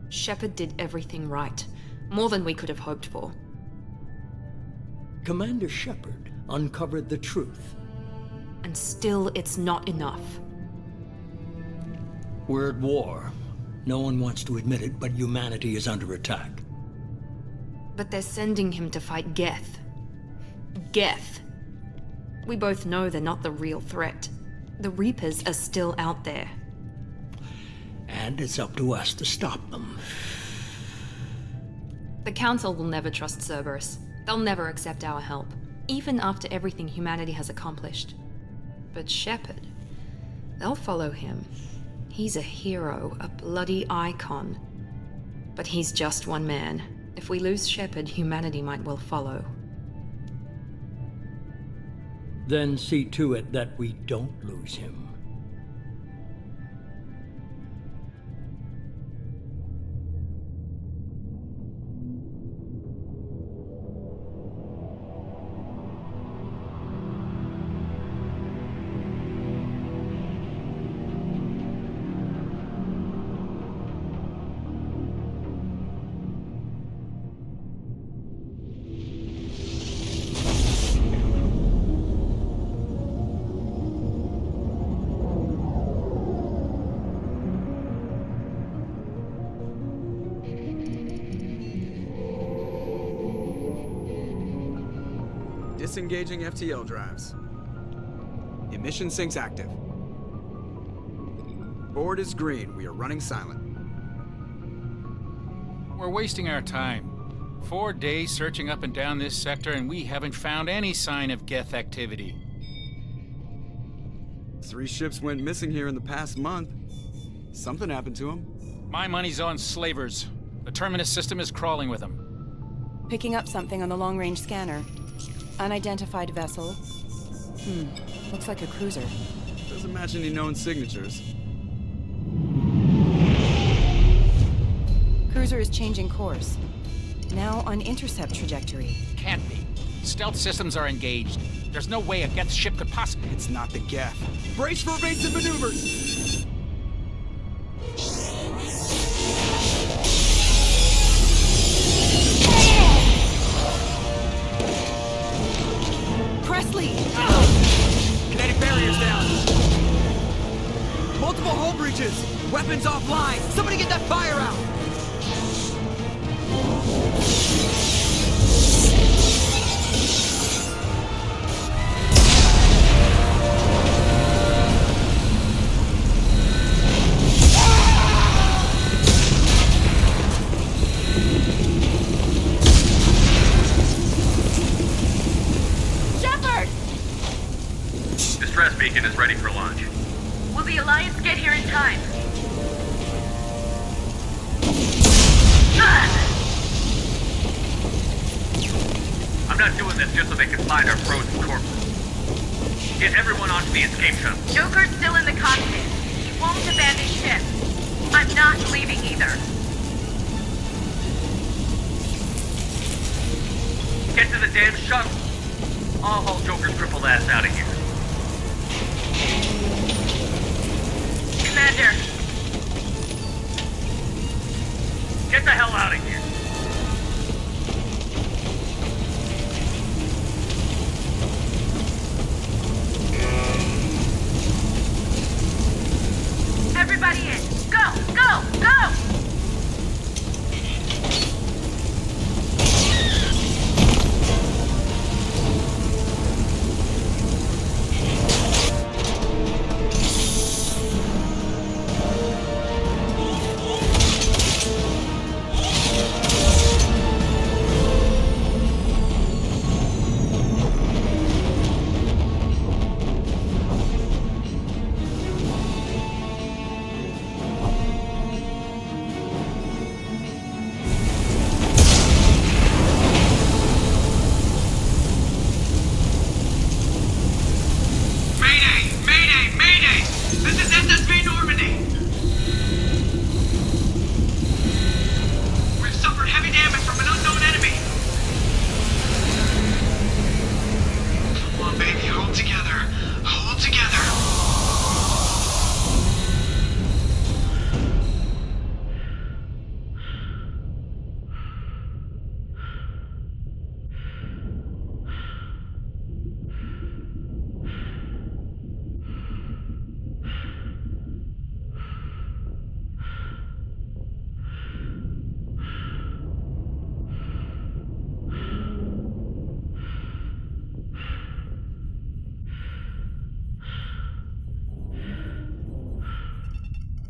Shepard did everything right. More than we could have hoped for. Commander Shepard uncovered the truth. And still, it's not enough. We're at war. No one wants to admit it, but humanity is under attack. But they're sending him to fight Geth. Geth. We both know they're not the real threat. The Reapers are still out there. And it's up to us to stop them. The Council will never trust Cerberus. They'll never accept our help, even after everything humanity has accomplished. But Shepard, they'll follow him. He's a hero, a bloody icon. But he's just one man. If we lose Shepard, humanity might well follow. Then see to it that we don't lose him. Disengaging FTL drives. Emission sinks active. Board is green. We are running silent. We're wasting our time. 4 days searching up and down this sector, and we haven't found any sign of Geth activity. 3 ships went missing here in the past month. Something happened to them. My money's on slavers. The Terminus system is crawling with them. Picking up something on the long-range scanner. Unidentified vessel. Looks like a cruiser. Doesn't match any known signatures. Cruiser is changing course. Now on intercept trajectory. Can't be. Stealth systems are engaged. There's no way a Geth ship could possibly... It's not the Geth. Brace for evasive maneuvers! Presley! Kinetic barriers down! Multiple hull breaches! Weapons offline! Somebody get that fire out! Distress beacon is ready for launch. Will the Alliance get here in time? I'm not doing this just so they can find our frozen corpses. Get everyone onto the escape shuttle. Joker's still in the cockpit. He won't abandon ship. I'm not leaving either. Get to the damn shuttle. I'll haul Joker's crippled ass out of here. Commander, Get the hell out of here. everybody in. Go, go, go!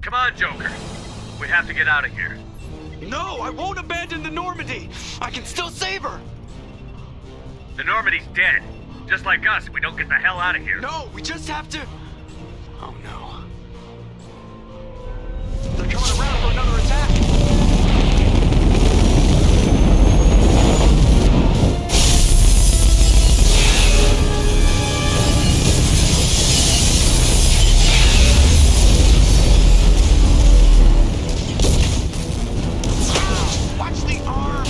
Come on, Joker. We have to get out of here. No, I won't abandon the Normandy! I can still save her! The Normandy's dead. Just like us if we don't get the hell out of here. No, we just have to... Oh no. They're coming around for another attack! Watch the arm!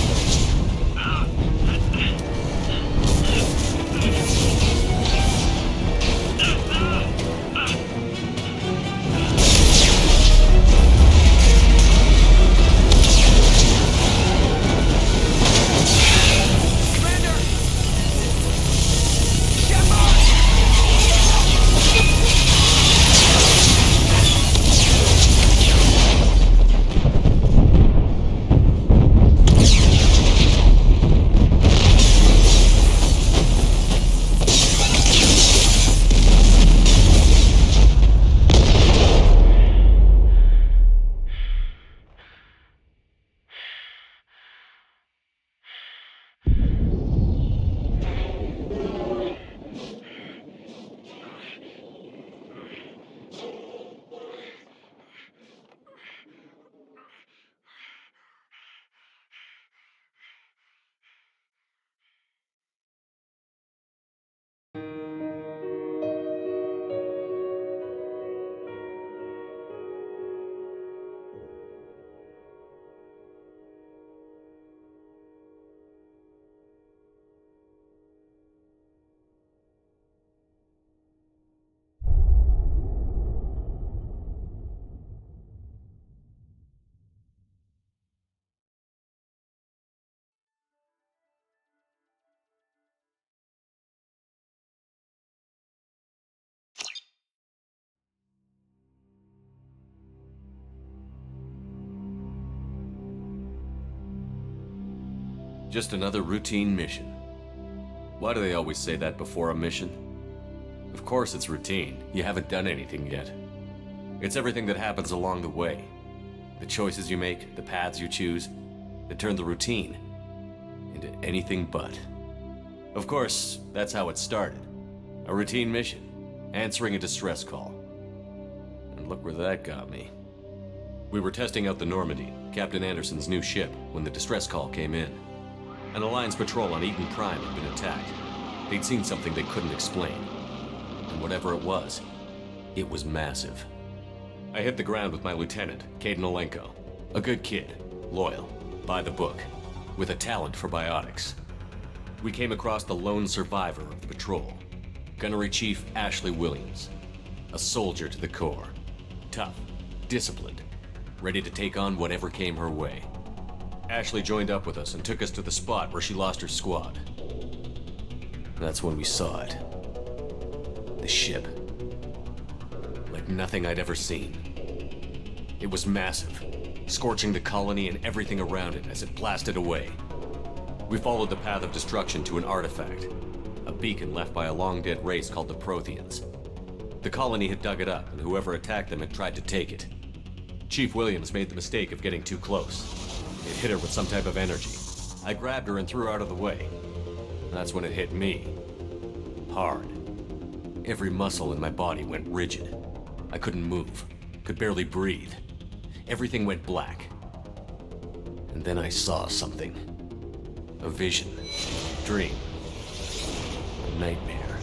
Just another routine mission. Why do they always say that before a mission? Of course it's routine. You haven't done anything yet. It's everything that happens along the way. The choices you make, the paths you choose, that turn the routine into anything but. Of course, that's how it started. A routine mission, answering a distress call. And look where that got me. We were testing out the Normandy, Captain Anderson's new ship, when the distress call came in. An Alliance patrol on Eden Prime had been attacked. They'd seen something they couldn't explain. And whatever it was massive. I hit the ground with my lieutenant, Kaidan Alenko. A good kid, loyal, by the book, with a talent for biotics. We came across the lone survivor of the patrol, Gunnery Chief Ashley Williams. A soldier to the core. Tough, disciplined, ready to take on whatever came her way. Ashley joined up with us and took us to the spot where she lost her squad. That's when we saw it. The ship. Like nothing I'd ever seen. It was massive, scorching the colony and everything around it as it blasted away. We followed the path of destruction to an artifact, a beacon left by a long-dead race called the Protheans. The colony had dug it up, and whoever attacked them had tried to take it. Chief Williams made the mistake of getting too close. It hit her with some type of energy. I grabbed her and threw her out of the way. That's when it hit me. Hard. Every muscle in my body went rigid. I couldn't move, could barely breathe. Everything went black. And then I saw something. A vision. Dream. A nightmare.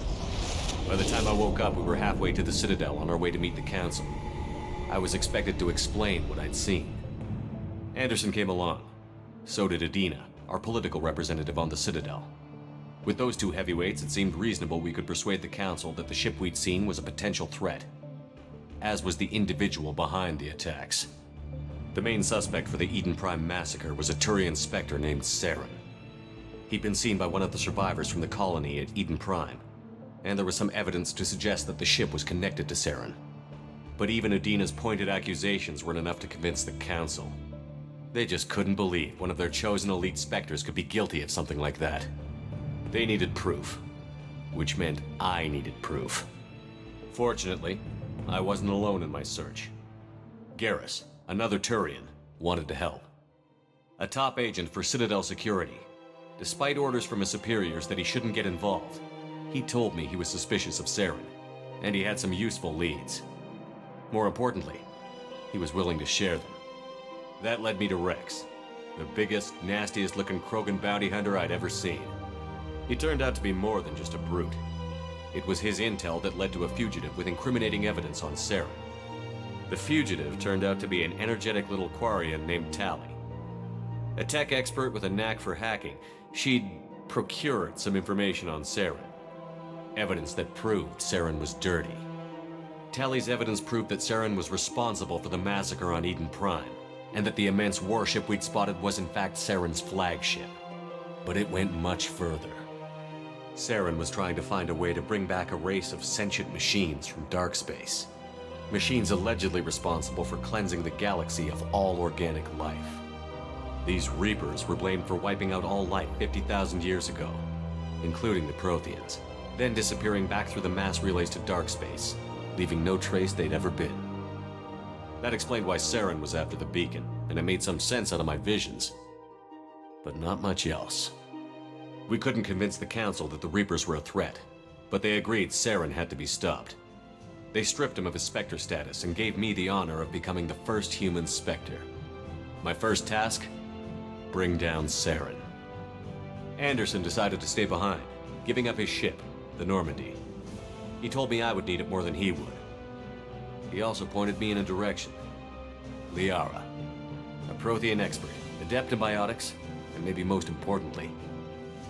By the time I woke up, we were halfway to the Citadel on our way to meet the Council. I was expected to explain what I'd seen. Anderson came along. So did Adina, our political representative on the Citadel. With those two heavyweights, it seemed reasonable we could persuade the Council that the ship we'd seen was a potential threat, as was the individual behind the attacks. The main suspect for the Eden Prime massacre was a Turian Spectre named Saren. He'd been seen by one of the survivors from the colony at Eden Prime, and there was some evidence to suggest that the ship was connected to Saren. But even Adina's pointed accusations weren't enough to convince the Council. They just couldn't believe one of their chosen elite Spectres could be guilty of something like that. They needed proof, which meant I needed proof. Fortunately, I wasn't alone in my search. Garrus, another Turian, wanted to help. A top agent for Citadel Security. Despite orders from his superiors that he shouldn't get involved, he told me he was suspicious of Saren, and he had some useful leads. More importantly, he was willing to share them. That led me to Rex, the biggest, nastiest-looking Krogan bounty hunter I'd ever seen. He turned out to be more than just a brute. It was his intel that led to a fugitive with incriminating evidence on Saren. The fugitive turned out to be an energetic little Quarian named Tali. A tech expert with a knack for hacking, she'd procured some information on Saren. Evidence that proved Saren was dirty. Tali's evidence proved that Saren was responsible for the massacre on Eden Prime, and that the immense warship we'd spotted was in fact Saren's flagship. But it went much further. Saren was trying to find a way to bring back a race of sentient machines from dark space. Machines allegedly responsible for cleansing the galaxy of all organic life. These Reapers were blamed for wiping out all life 50,000 years ago, including the Protheans, then disappearing back through the mass relays to dark space, leaving no trace they'd ever been. That explained why Saren was after the beacon, and it made some sense out of my visions. But not much else. We couldn't convince the Council that the Reapers were a threat, but they agreed Saren had to be stopped. They stripped him of his Spectre status and gave me the honor of becoming the first human Spectre. My first task? Bring down Saren. Anderson decided to stay behind, giving up his ship, the Normandy. He told me I would need it more than he would. He also pointed me in a direction. Liara, a Prothean expert, adept in biotics, and maybe most importantly,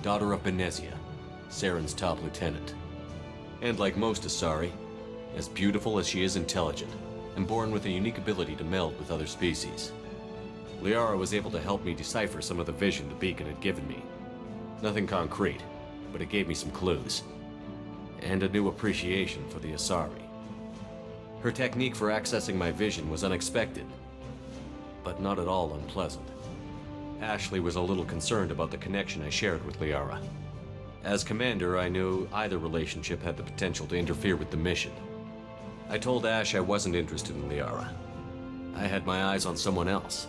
daughter of Benezia, Saren's top lieutenant. And like most Asari, as beautiful as she is intelligent, and born with a unique ability to meld with other species. Liara was able to help me decipher some of the vision the beacon had given me. Nothing concrete, but it gave me some clues. And a new appreciation for the Asari. Her technique for accessing my vision was unexpected, but not at all unpleasant. Ashley was a little concerned about the connection I shared with Liara. As commander, I knew either relationship had the potential to interfere with the mission. I told Ash I wasn't interested in Liara. I had my eyes on someone else.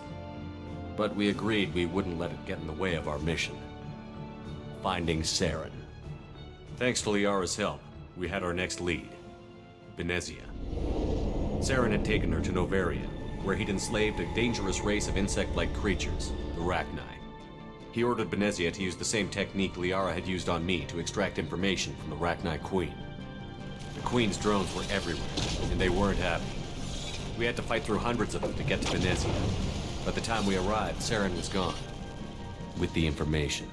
But we agreed we wouldn't let it get in the way of our mission. Finding Saren. Thanks to Liara's help, we had our next lead, Benezia. Saren had taken her to Novaria, where he'd enslaved a dangerous race of insect-like creatures, the Rachni. He ordered Benezia to use the same technique Liara had used on me to extract information from the Rachni Queen. The Queen's drones were everywhere, and they weren't happy. We had to fight through hundreds of them to get to Benezia. By the time we arrived, Saren was gone, with the information.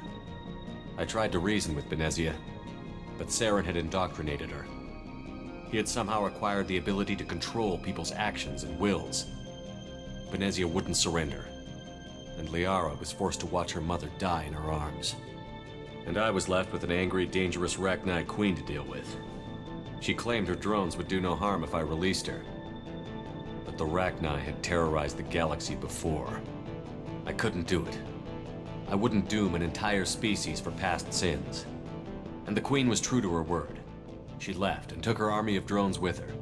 I tried to reason with Benezia, but Saren had indoctrinated her. He had somehow acquired the ability to control people's actions and wills. Benezia wouldn't surrender, and Liara was forced to watch her mother die in her arms. And I was left with an angry, dangerous Rachni Queen to deal with. She claimed her drones would do no harm if I released her. But the Rachni had terrorized the galaxy before. I couldn't do it. I wouldn't doom an entire species for past sins. And the Queen was true to her word. She left and took her army of drones with her.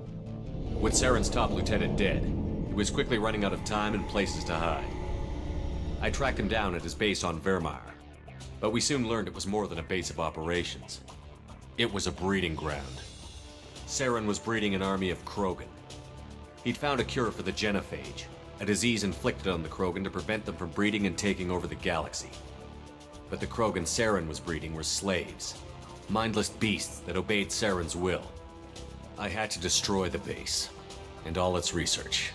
With Saren's top lieutenant dead, he was quickly running out of time and places to hide. I tracked him down at his base on Vermeer, but we soon learned it was more than a base of operations. It was a breeding ground. Saren was breeding an army of Krogan. He'd found a cure for the genophage, a disease inflicted on the Krogan to prevent them from breeding and taking over the galaxy. But the Krogan Saren was breeding were slaves, mindless beasts that obeyed Saren's will. I had to destroy the base, and all its research.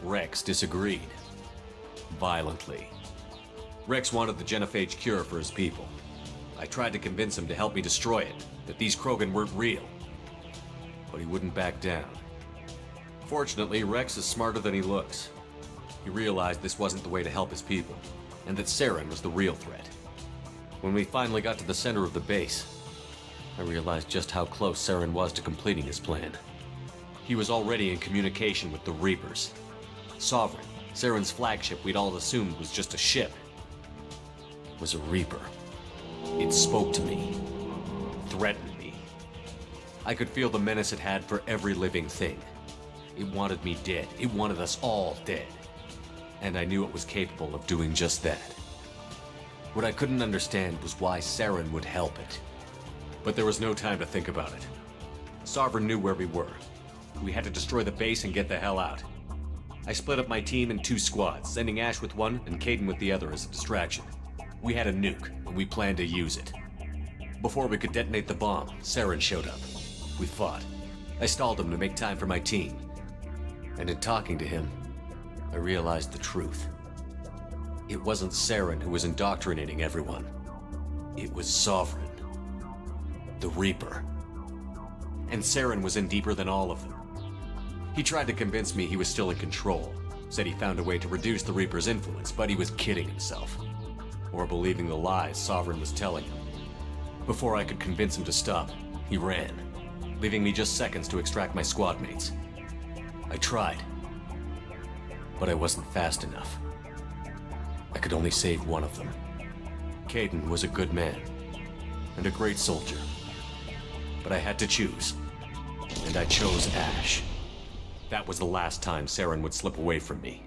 Rex disagreed. Violently. Rex wanted the genophage cure for his people. I tried to convince him to help me destroy it, that these Krogan weren't real. But he wouldn't back down. Fortunately, Rex is smarter than he looks. He realized this wasn't the way to help his people, and that Saren was the real threat. When we finally got to the center of the base, I realized just how close Saren was to completing his plan. He was already in communication with the Reapers. Sovereign, Saren's flagship we'd all assumed was just a ship, was a Reaper. It spoke to me, threatened me. I could feel the menace it had for every living thing. It wanted me dead. It wanted us all dead. And I knew it was capable of doing just that. What I couldn't understand was why Saren would help it. But there was no time to think about it. Sovereign knew where we were. We had to destroy the base and get the hell out. I split up my team in 2 squads, sending Ash with one and Kaidan with the other as a distraction. We had a nuke, and we planned to use it. Before we could detonate the bomb, Saren showed up. We fought. I stalled him to make time for my team. And in talking to him, I realized the truth. It wasn't Saren who was indoctrinating everyone. It was Sovereign. The Reaper. And Saren was in deeper than all of them. He tried to convince me he was still in control. Said he found a way to reduce the Reaper's influence, but he was kidding himself. Or believing the lies Sovereign was telling him. Before I could convince him to stop, he ran, leaving me just seconds to extract my squad mates. I tried, but I wasn't fast enough. I could only save one of them. Kaidan was a good man, and a great soldier. But I had to choose, and I chose Ash. That was the last time Saren would slip away from me.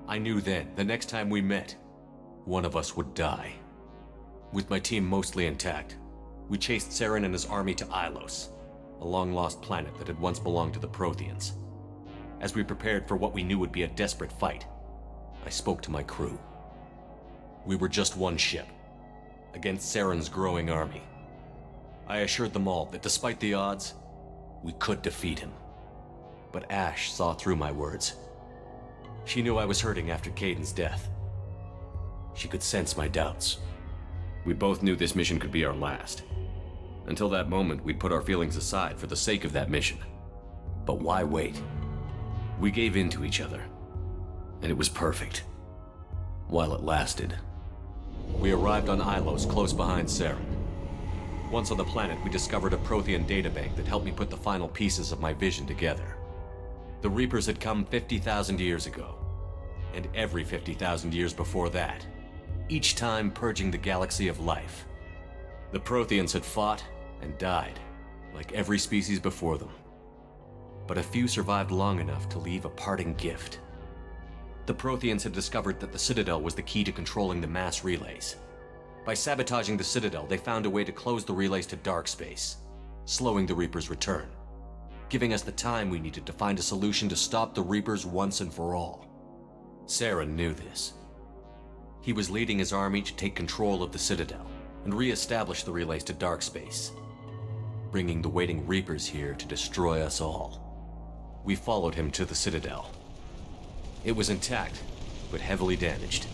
I knew then, the next time we met, one of us would die. With my team mostly intact, we chased Saren and his army to Ilos, a long-lost planet that had once belonged to the Protheans. As we prepared for what we knew would be a desperate fight, I spoke to my crew. We were just one ship, against Saren's growing army. I assured them all that despite the odds, we could defeat him. But Ash saw through my words. She knew I was hurting after Kaidan's death. She could sense my doubts. We both knew this mission could be our last. Until that moment, we'd put our feelings aside for the sake of that mission. But why wait? We gave in to each other, and it was perfect. While it lasted. We arrived on Ilos, close behind Saren. Once on the planet, we discovered a Prothean databank that helped me put the final pieces of my vision together. The Reapers had come 50,000 years ago, and every 50,000 years before that, each time purging the galaxy of life. The Protheans had fought and died, like every species before them. But a few survived long enough to leave a parting gift. The Protheans had discovered that the Citadel was the key to controlling the mass relays. By sabotaging the Citadel, they found a way to close the relays to dark space, slowing the Reaper's return, giving us the time we needed to find a solution to stop the Reapers once and for all. Saren knew this. He was leading his army to take control of the Citadel and re-establish the relays to dark space, bringing the waiting Reapers here to destroy us all. We followed him to the Citadel. It was intact, but heavily damaged.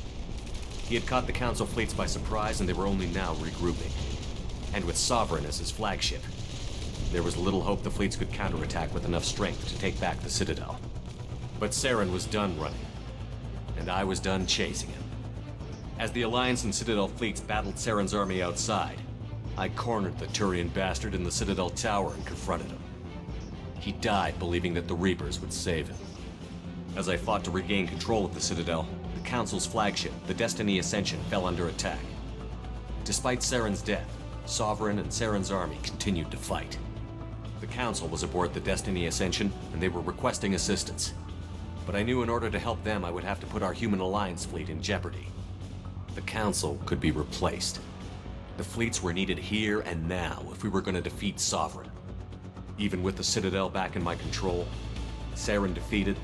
He had caught the Council fleets by surprise, and they were only now regrouping. And with Sovereign as his flagship, there was little hope the fleets could counterattack with enough strength to take back the Citadel. But Saren was done running, and I was done chasing him. As the Alliance and Citadel fleets battled Saren's army outside, I cornered the Turian bastard in the Citadel tower and confronted him. He died believing that the Reapers would save him. As I fought to regain control of the Citadel, the Council's flagship, the Destiny Ascension, fell under attack. Despite Saren's death, Sovereign and Saren's army continued to fight. The Council was aboard the Destiny Ascension, and they were requesting assistance. But I knew in order to help them, I would have to put our Human Alliance fleet in jeopardy. The Council could be replaced. The fleets were needed here and now if we were going to defeat Sovereign. Even with the Citadel back in my control, Saren defeated,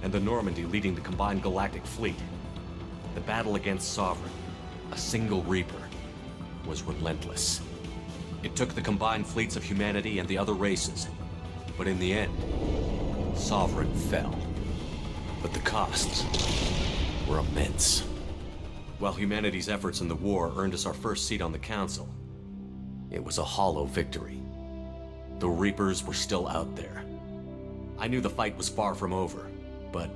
and the Normandy leading the combined galactic fleet, the battle against Sovereign, a single Reaper, was relentless. It took the combined fleets of humanity and the other races, but in the end, Sovereign fell. But the costs were immense. While humanity's efforts in the war earned us our first seat on the Council, it was a hollow victory. The Reapers were still out there. I knew the fight was far from over, but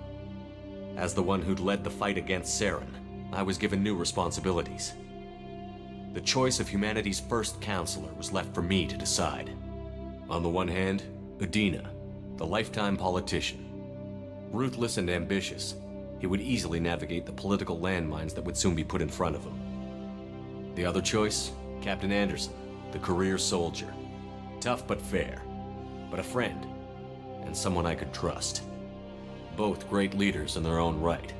as the one who'd led the fight against Saren, I was given new responsibilities. The choice of humanity's first counselor was left for me to decide. On the one hand, Udina, the lifetime politician. Ruthless and ambitious, he would easily navigate the political landmines that would soon be put in front of him. The other choice, Captain Anderson, the career soldier. Tough but fair, but a friend, and someone I could trust. Both great leaders in their own right.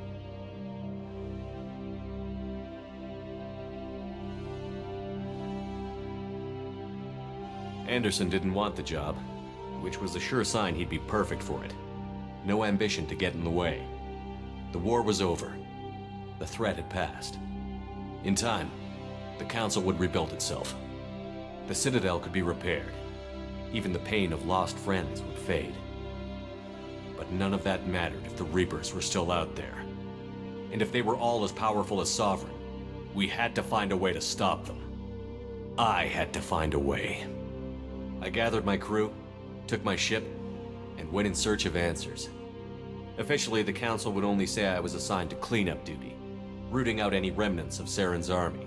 Anderson didn't want the job, which was a sure sign he'd be perfect for it. No ambition to get in the way. The war was over. The threat had passed. In time, the Council would rebuild itself. The Citadel could be repaired. Even the pain of lost friends would fade. But none of that mattered if the Reapers were still out there. And if they were all as powerful as Sovereign, we had to find a way to stop them. I had to find a way. I gathered my crew, took my ship, and went in search of answers. Officially, the Council would only say I was assigned to cleanup duty, rooting out any remnants of Saren's army.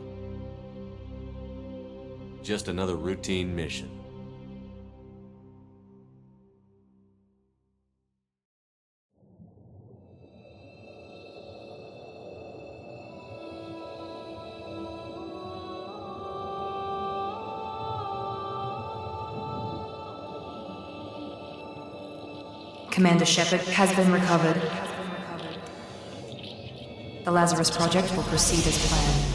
Just another routine mission. Commander Shepard has been recovered. The Lazarus Project will proceed as planned.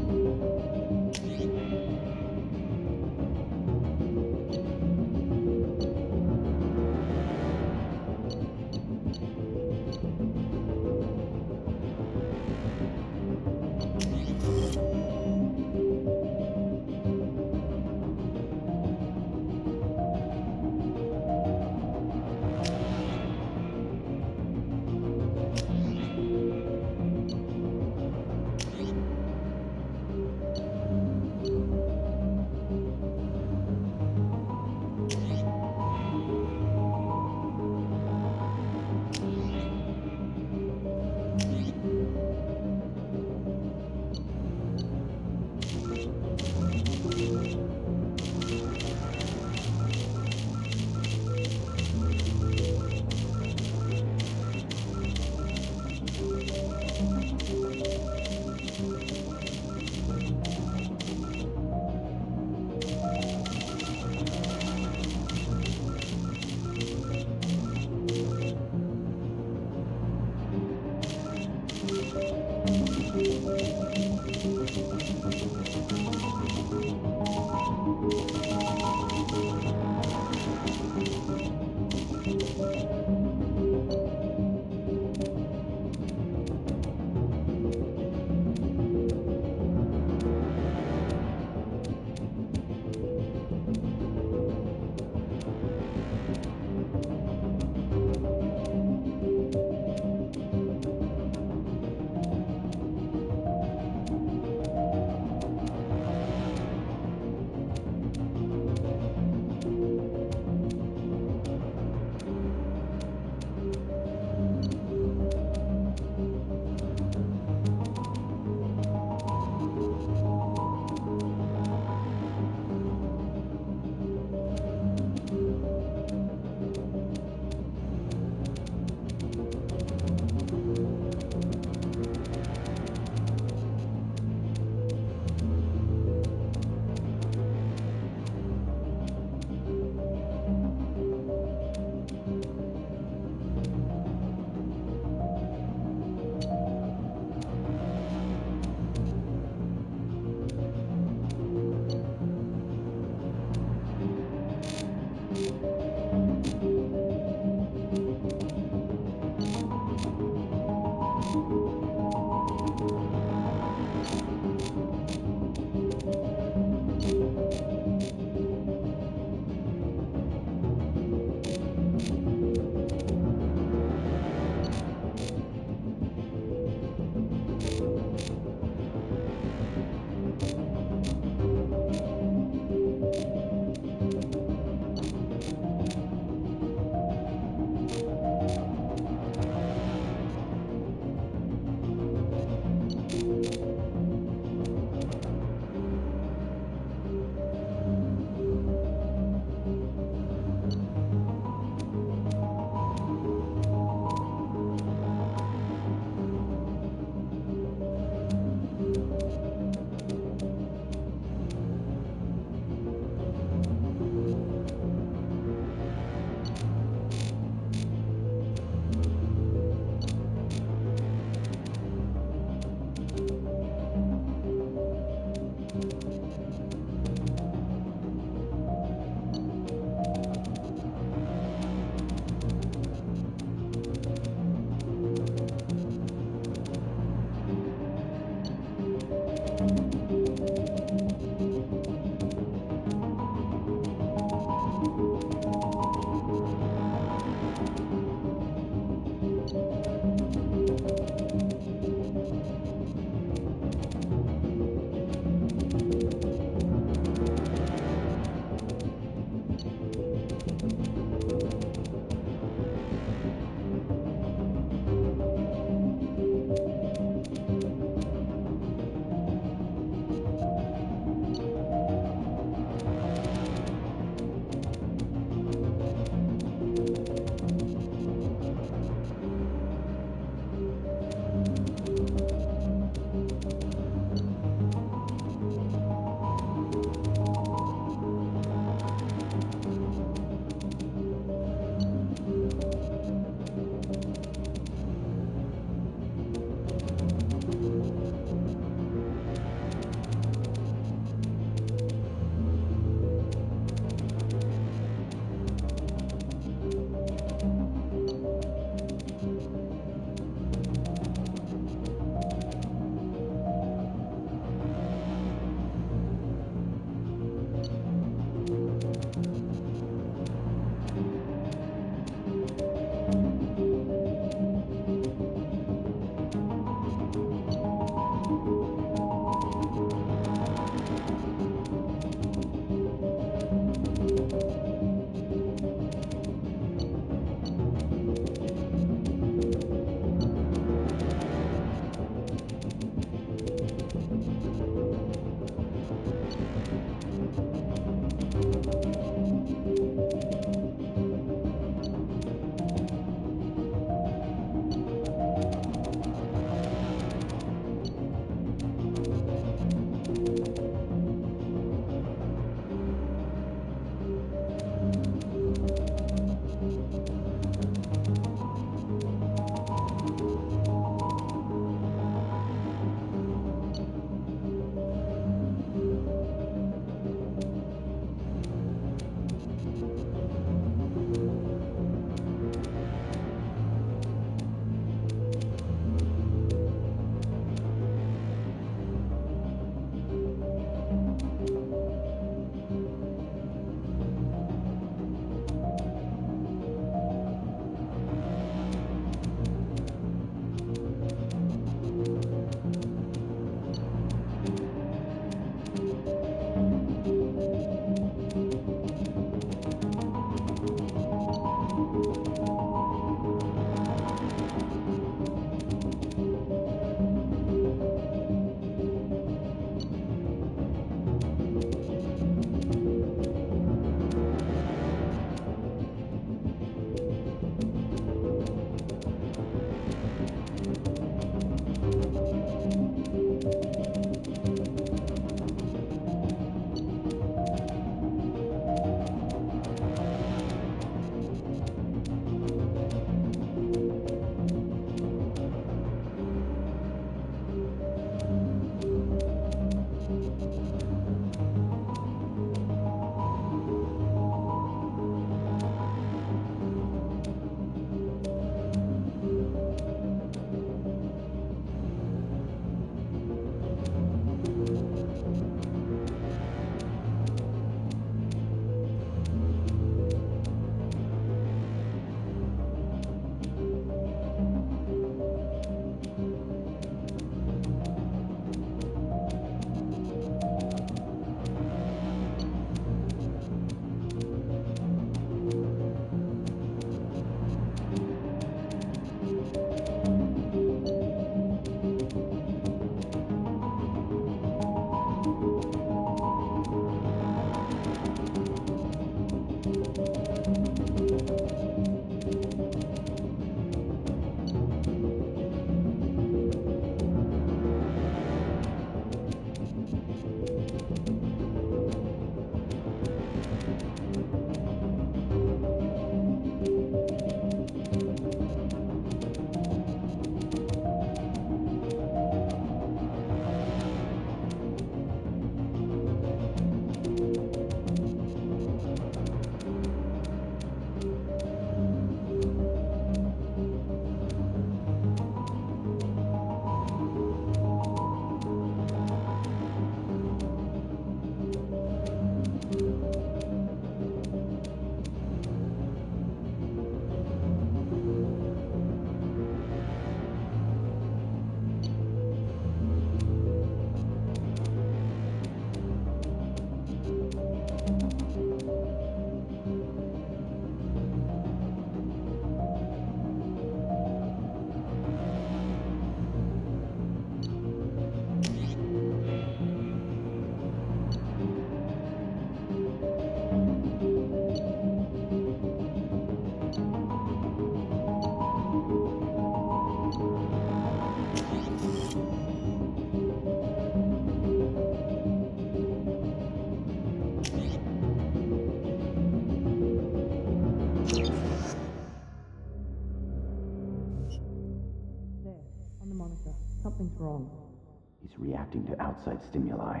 He's reacting to outside stimuli,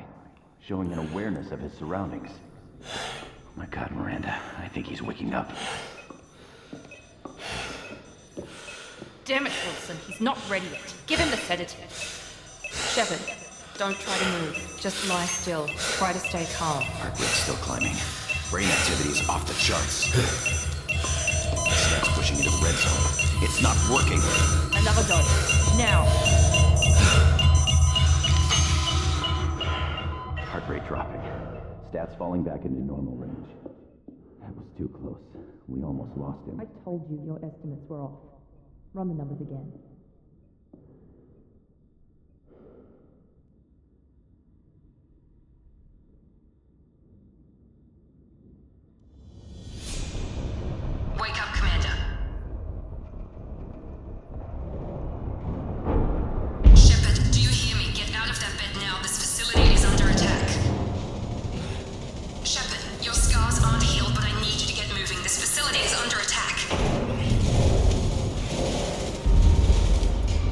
showing an awareness of his surroundings. Oh my god, Miranda, I think he's waking up. Damn it, Wilson, he's not ready yet. Give him the sedative. Shepard, don't try to move. Just lie still. Try to stay calm. Heart rate's still climbing. Brain activity is off the charts. Steps pushing into the red zone. It's not working. Another dose. Now. Heart rate dropping. Stats falling back into normal range. That was too close. We almost lost him. I told you your estimates were off. Run the numbers again. Wake up, Commander. Shepard, do you hear me? Get out of that bed now. This facility is under attack. Shepard, your scars aren't healed, but I need you to get moving. This facility is under attack.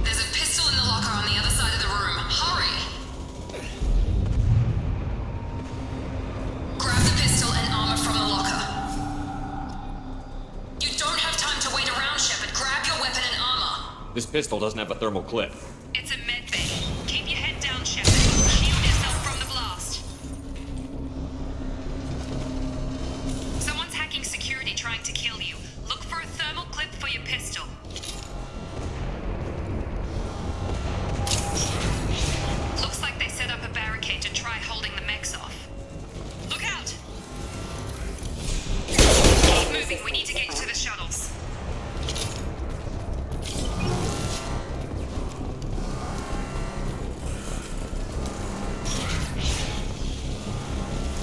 There's a pistol in the locker on the other side of the room. Hurry! Grab the pistol and armor from the locker. You don't have time to wait around, Shepard. Grab your weapon and armor. This pistol doesn't have a thermal clip. It's a med bay. Keep your head down, Shepard. Shield yourself from the blast. Someone's hacking security trying to kill you. Look for a thermal clip for your pistol. Looks like they set up a barricade to try holding the mechs off. Look out! Keep moving. We need to get to the shuttles.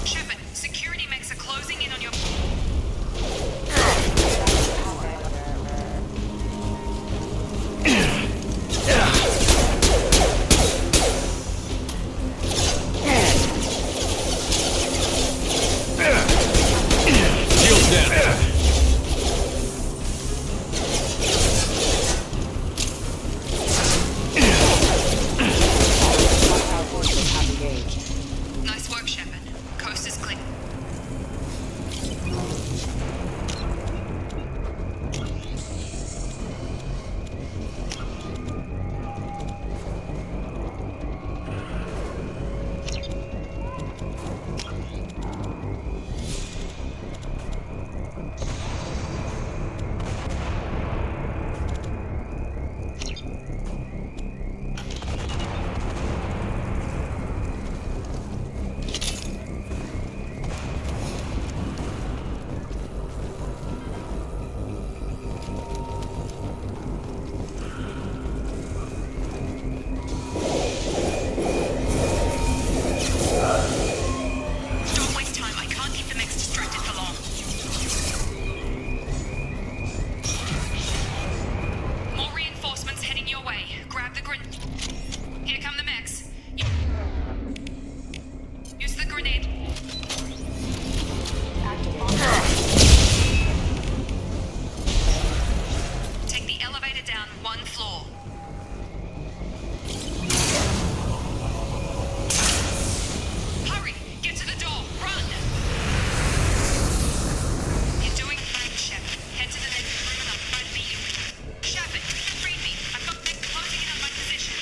Shepard, security mechs are closing in on your... Shields down. Nice work, Shepard. Coast is clear. Don't waste time. I can't keep the mechs distracted for long. More reinforcements heading your way. Grab the grenade. Here come the mechs. Use the grenade. Take the elevator down one floor. Hurry! Get to the door! Run! You're doing fine, Shepard. Head to the next room and I'll try to meet you. Shepard, read me. I've got things closing in on my position.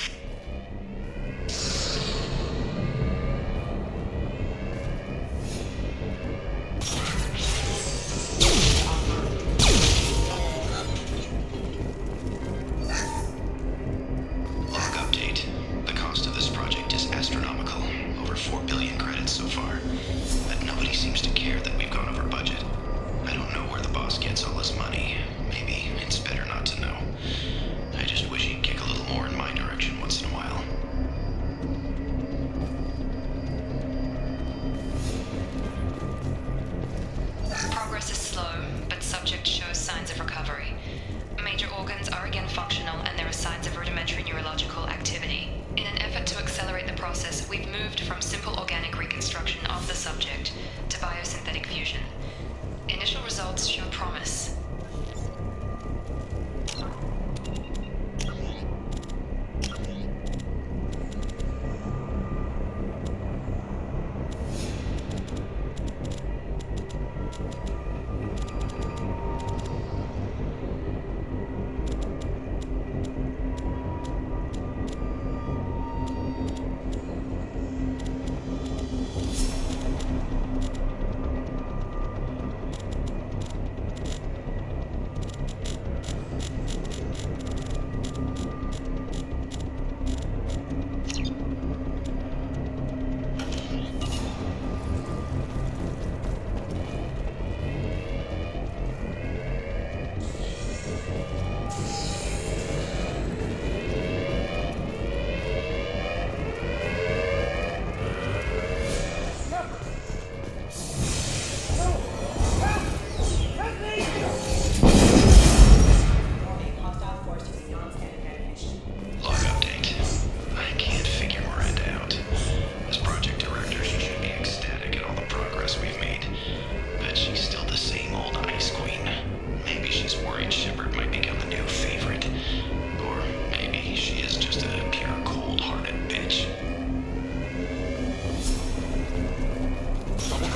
Log update. The cost of this project is astronomical. Over 4 billion credits so far. But nobody seems to care that we've gone over budget. I don't know where the boss gets all this money. Maybe it's better not to know. I just wish he'd kick a little more in my direction once in a while. Progress is slow, but subject shows signs of recovery. Major organs are again functional, and there are signs of rudimentary neurological activity. In an effort to accelerate the process, we've moved from simple organic reconstruction of the subject to biosynthetic fusion. Initial results show promise.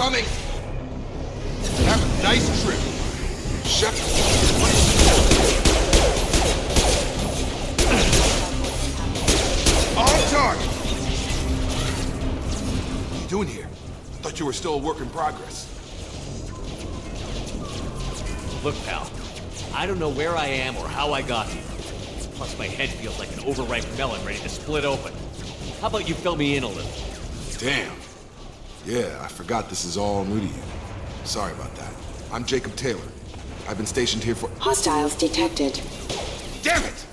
coming! Have a nice trip. Shepard. On target! What are you doing here? Thought you were still a work in progress. Look, pal. I don't know where I am or how I got here. Plus, my head feels like an overripe melon ready to split open. How about you fill me in a little? Damn. Yeah, I forgot this is all new to you. Sorry about that. I'm Jacob Taylor. I've been stationed here for— Hostiles detected. Damn it!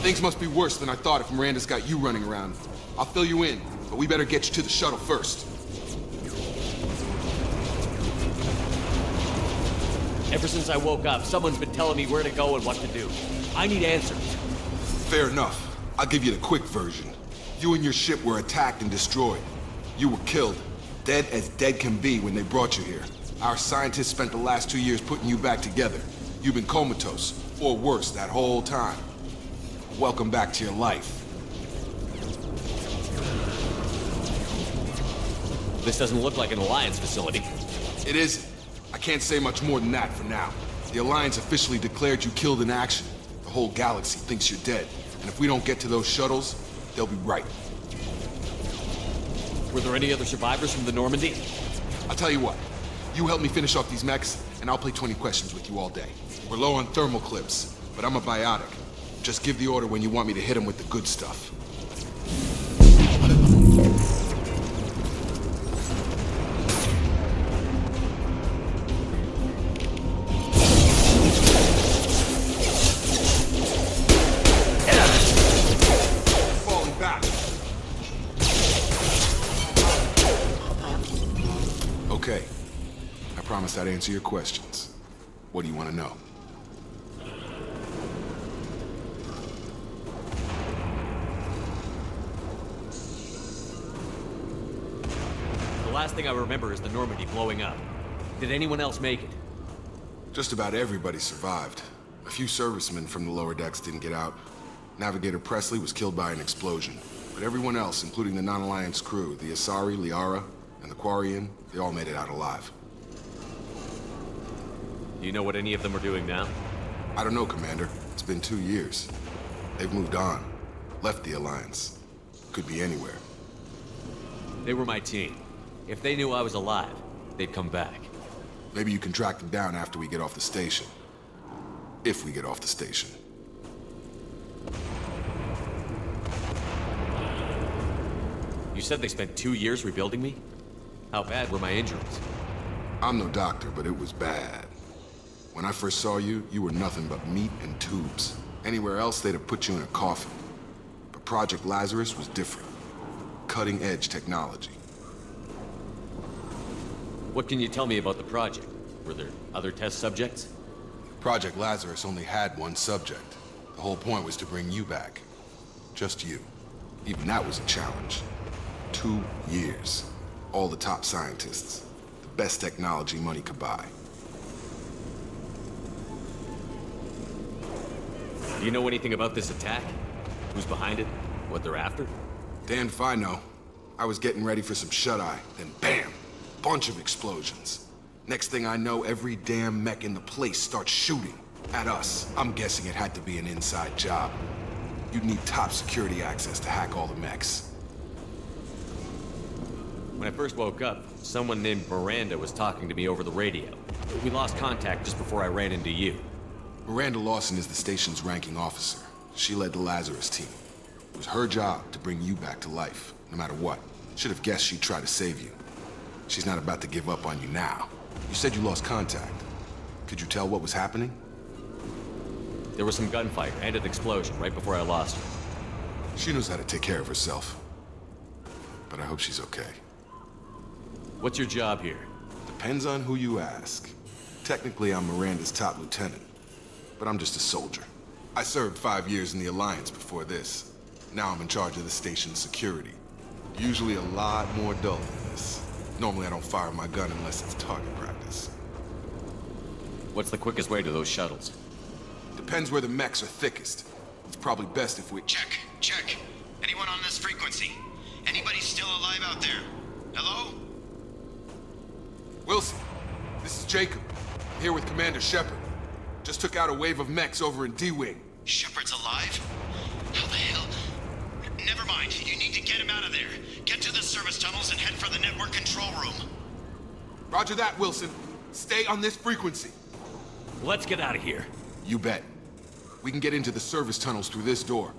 Things must be worse than I thought if Miranda's got you running around. I'll fill you in, but we better get you to the shuttle first. Ever since I woke up, someone's been telling me where to go and what to do. I need answers. Fair enough. I'll give you the quick version. You and your ship were attacked and destroyed. You were killed. Dead as dead can be when they brought you here. Our scientists spent the last 2 years putting you back together. You've been comatose, or worse, that whole time. Welcome back to your life. This doesn't look like an Alliance facility. It isn't. I can't say much more than that for now. The Alliance officially declared you killed in action. The whole galaxy thinks you're dead. And if we don't get to those shuttles, they'll be right. Were there any other survivors from the Normandy? I'll tell you what. You help me finish off these mechs, and I'll play 20 questions with you all day. We're low on thermal clips, but I'm a biotic. Just give the order when you want me to hit them with the good stuff. Falling back. Okay. I promised I'd answer your questions. What do you want to know? The last thing I remember is the Normandy blowing up. Did anyone else make it? Just about everybody survived. A few servicemen from the lower decks didn't get out. Navigator Presley was killed by an explosion. But everyone else, including the non-Alliance crew, the Asari, Liara, and the Quarian, they all made it out alive. Do you know what any of them are doing now? I don't know, Commander. It's been 2 years. They've moved on. Left the Alliance. Could be anywhere. They were my team. If they knew I was alive, they'd come back. Maybe you can track them down after we get off the station. If we get off the station. You said they spent 2 years rebuilding me? How bad were my injuries? I'm no doctor, but it was bad. When I first saw you, you were nothing but meat and tubes. Anywhere else, they'd have put you in a coffin. But Project Lazarus was different. Cutting-edge technology. What can you tell me about the project? Were there other test subjects? Project Lazarus only had one subject. The whole point was to bring you back. Just you. Even that was a challenge. 2 years. All the top scientists. The best technology money could buy. Do you know anything about this attack? Who's behind it? What they're after? Damned if I know. I was getting ready for some shut-eye, then bam! Bunch of explosions. Next thing I know, every damn mech in the place starts shooting at us. I'm guessing it had to be an inside job. You'd need top security access to hack all the mechs. When I first woke up, someone named Miranda was talking to me over the radio. We lost contact just before I ran into you. Miranda Lawson is the station's ranking officer. She led the Lazarus team. It was her job to bring you back to life, no matter what. Should have guessed she'd try to save you. She's not about to give up on you now. You said you lost contact. Could you tell what was happening? There was some gunfire and an explosion right before I lost her. She knows how to take care of herself. But I hope she's okay. What's your job here? Depends on who you ask. Technically, I'm Miranda's top lieutenant. But I'm just a soldier. I served 5 years in the Alliance before this. Now I'm in charge of the station's security. Usually a lot more dull than this. Normally I don't fire my gun unless it's target practice. What's the quickest way to those shuttles? Depends where the mechs are thickest. It's probably best if we— Check. Anyone on this frequency? Anybody still alive out there? Hello? Wilson, this is Jacob. I'm here with Commander Shepard. Just took out a wave of mechs over in D-Wing. Shepard's alive? How the hell? Never mind. You need to get him out of there. Get to the service tunnels and head for the network control room. Roger that, Wilson. Stay on this frequency. Let's get out of here. You bet. We can get into the service tunnels through this door.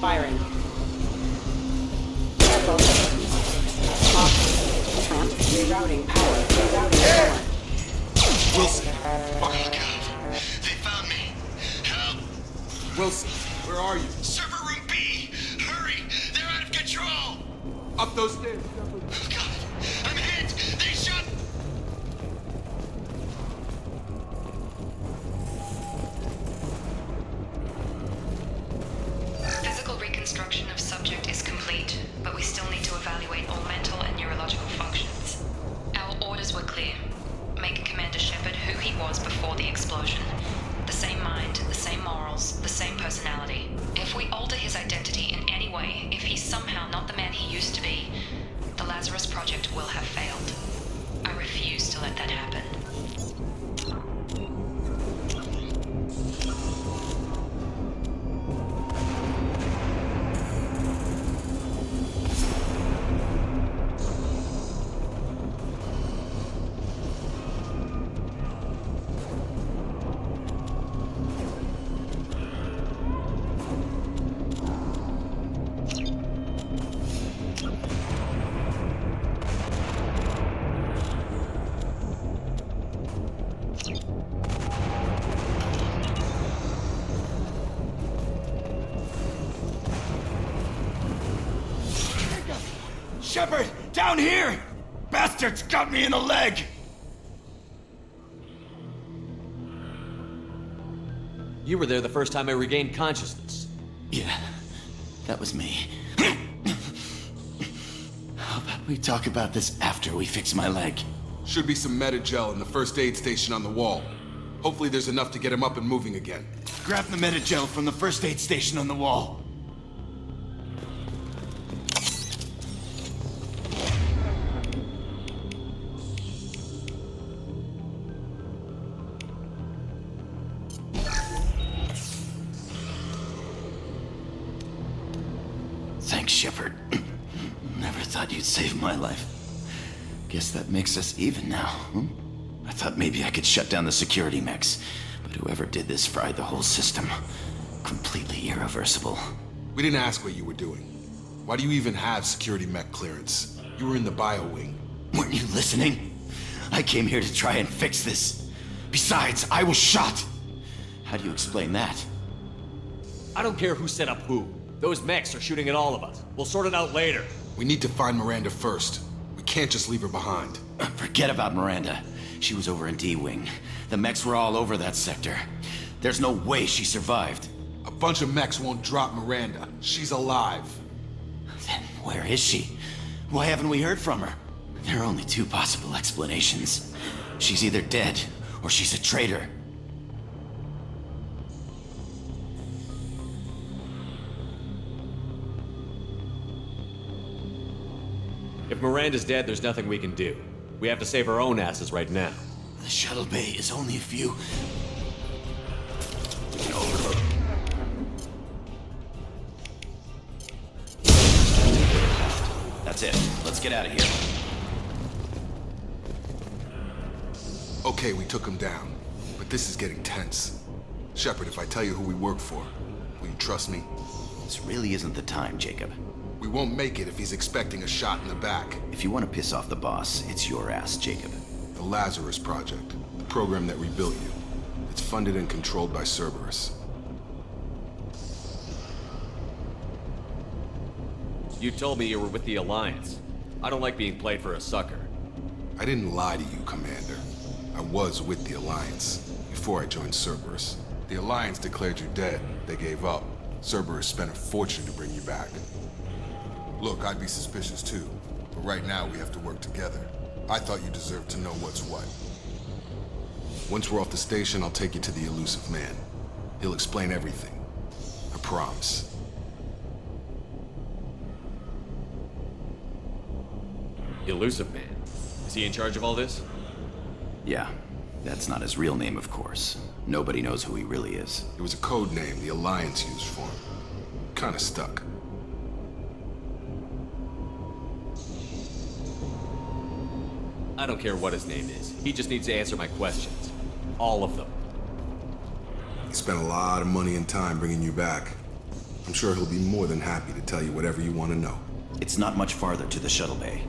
Firing. Careful. Off. Tramp. Rerouting power. Rerouting power. Wilson! Oh god. They found me. Help! Wilson, where are you? Server room B! Hurry! They're out of control! Up those stairs. Oh god! I'm hit! They shot... Physical reconstruction of subject is complete, but we still need to evaluate all mental and neurological functions. Our orders were clear. Make Commander Shepard who he was before the explosion. The same mind, the same morals, the same personality. If we alter his identity in any way, if he's somehow not the man he used to be, the Lazarus Project will have failed. I refuse to let that happen. Shepard, down here! Bastards got me in the leg! You were there the first time I regained consciousness. Yeah, that was me. How about we talk about this after we fix my leg? Should be some Metagel in the first aid station on the wall. Hopefully there's enough to get him up and moving again. Grab the Metagel from the first aid station on the wall. Thanks, Shepard. Never thought you'd save my life. Guess that makes us even now, hmm? I thought maybe I could shut down the security mechs, but whoever did this fried the whole system. Completely irreversible. We didn't ask what you were doing. Why do you even have security mech clearance? You were in the bio wing. Weren't you listening? I came here to try and fix this. Besides, I was shot. How do you explain that? I don't care who set up who. Those mechs are shooting at all of us. We'll sort it out later. We need to find Miranda first. We can't just leave her behind. Forget about Miranda. She was over in D-Wing. The mechs were all over that sector. There's no way she survived. A bunch of mechs won't drop Miranda. She's alive. Then where is she? Why haven't we heard from her? There are only two possible explanations. She's either dead, or she's a traitor. If Miranda's dead, there's nothing we can do. We have to save our own asses right now. The shuttle bay is only a few... That's it. Let's get out of here. Okay, we took him down. But this is getting tense. Shepard, if I tell you who we work for, will you trust me? This really isn't the time, Jacob. We won't make it if he's expecting a shot in the back. If you want to piss off the boss, it's your ass, Jacob. The Lazarus Project, the program that rebuilt you. It's funded and controlled by Cerberus. You told me you were with the Alliance. I don't like being played for a sucker. I didn't lie to you, Commander. I was with the Alliance before I joined Cerberus. The Alliance declared you dead. They gave up. Cerberus spent a fortune to bring you back. Look, I'd be suspicious too, but right now we have to work together. I thought you deserved to know what's what. Once we're off the station, I'll take you to the Elusive Man. He'll explain everything. I promise. Elusive Man? Is he in charge of all this? Yeah. That's not his real name, of course. Nobody knows who he really is. It was a code name the Alliance used for him. Kinda stuck. I don't care what his name is. He just needs to answer my questions. All of them. He spent a lot of money and time bringing you back. I'm sure he'll be more than happy to tell you whatever you want to know. It's not much farther to the shuttle bay.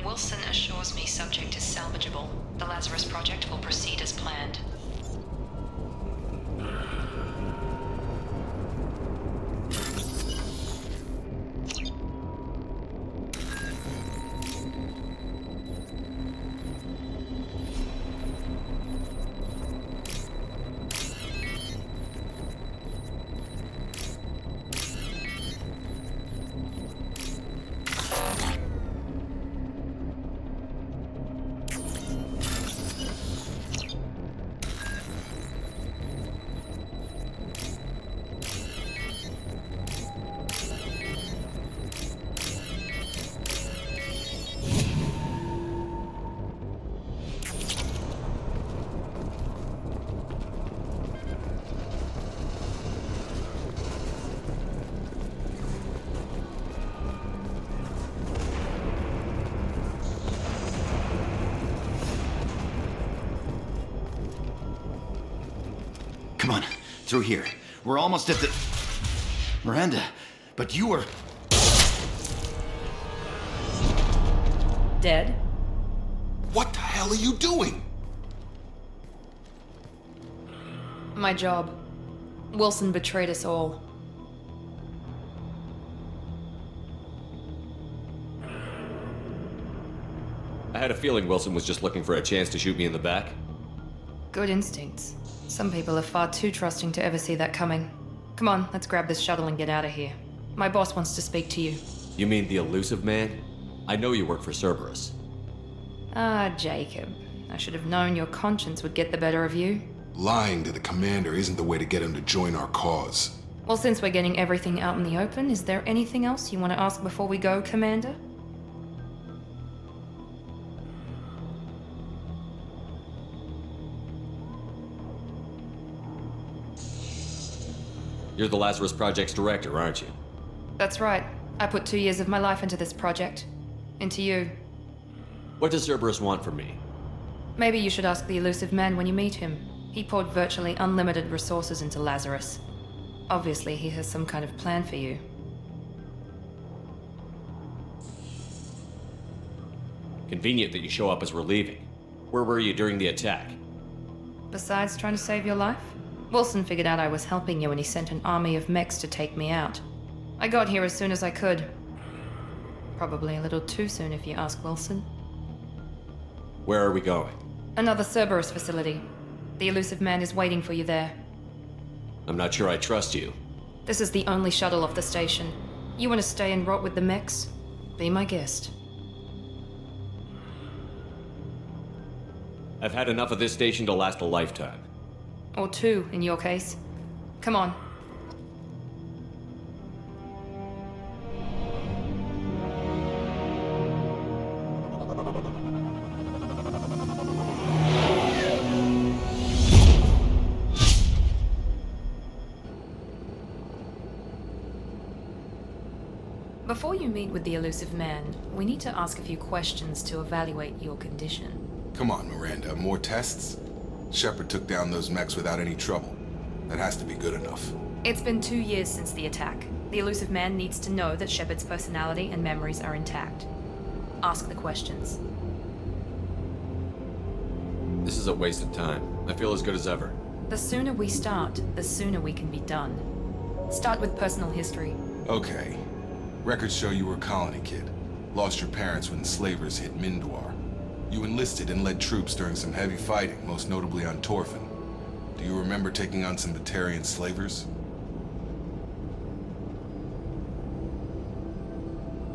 Wilson assures me subject is salvageable. The Lazarus Project will proceed as planned. Come on, through here. We're almost at the... Miranda, but you were... Dead? What the hell are you doing? My job. Wilson betrayed us all. I had a feeling Wilson was just looking for a chance to shoot me in the back. Good instincts. Some people are far too trusting to ever see that coming. Come on, let's grab this shuttle and get out of here. My boss wants to speak to you. You mean the elusive man? I know you work for Cerberus. Ah, Jacob. I should have known your conscience would get the better of you. Lying to the commander isn't the way to get him to join our cause. Well, since we're getting everything out in the open, is there anything else you want to ask before we go, Commander? You're the Lazarus Project's director, aren't you? That's right. I put 2 years of my life into this project. Into you. What does Cerberus want from me? Maybe you should ask the elusive man when you meet him. He poured virtually unlimited resources into Lazarus. Obviously, he has some kind of plan for you. Convenient that you show up as we're leaving. Where were you during the attack? Besides trying to save your life? Wilson figured out I was helping you and he sent an army of mechs to take me out. I got here as soon as I could. Probably a little too soon if you ask Wilson. Where are we going? Another Cerberus facility. The elusive man is waiting for you there. I'm not sure I trust you. This is the only shuttle off the station. You want to stay and rot with the mechs? Be my guest. I've had enough of this station to last a lifetime. Or 2, in your case. Come on. Before you meet with the elusive man, we need to ask a few questions to evaluate your condition. Come on, Miranda, more tests? Shepard took down those mechs without any trouble. That has to be good enough. It's been 2 years since the attack. The elusive man needs to know that Shepard's personality and memories are intact. Ask the questions. This is a waste of time. I feel as good as ever. The sooner we start, the sooner we can be done. Start with personal history. Okay. Records show you were a colony kid. Lost your parents when the slavers hit Mindwar. You enlisted and led troops during some heavy fighting, most notably on Torfin. Do you remember taking on some Batarian slavers?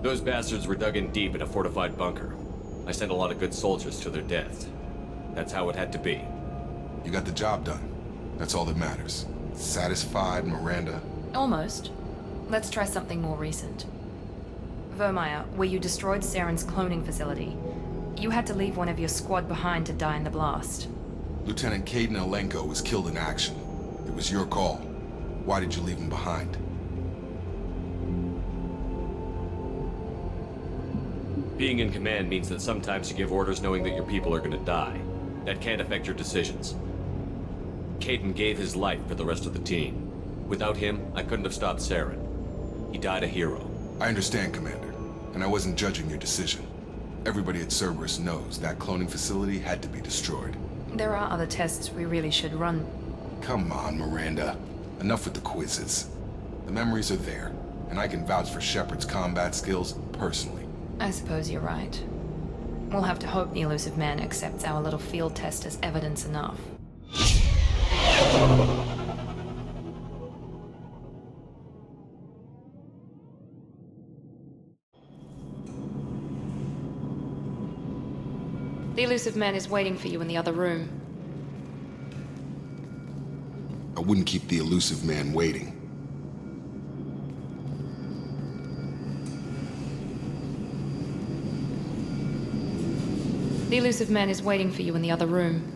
Those bastards were dug in deep in a fortified bunker. I sent a lot of good soldiers to their deaths. That's how it had to be. You got the job done. That's all that matters. Satisfied, Miranda? Almost. Let's try something more recent. Vermeer, where you destroyed Saren's cloning facility. You had to leave one of your squad behind to die in the blast. Lieutenant Kaidan Alenko was killed in action. It was your call. Why did you leave him behind? Being in command means that sometimes you give orders knowing that your people are gonna die. That can't affect your decisions. Kaidan gave his life for the rest of the team. Without him, I couldn't have stopped Saren. He died a hero. I understand, Commander, and I wasn't judging your decision. Everybody at Cerberus knows that cloning facility had to be destroyed. There are other tests we really should run. Come on, Miranda. Enough with the quizzes. The memories are there, and I can vouch for Shepard's combat skills personally. I suppose you're right. We'll have to hope the elusive man accepts our little field test as evidence enough. The elusive man is waiting for you in the other room. I wouldn't keep the elusive man waiting. The elusive man is waiting for you in the other room.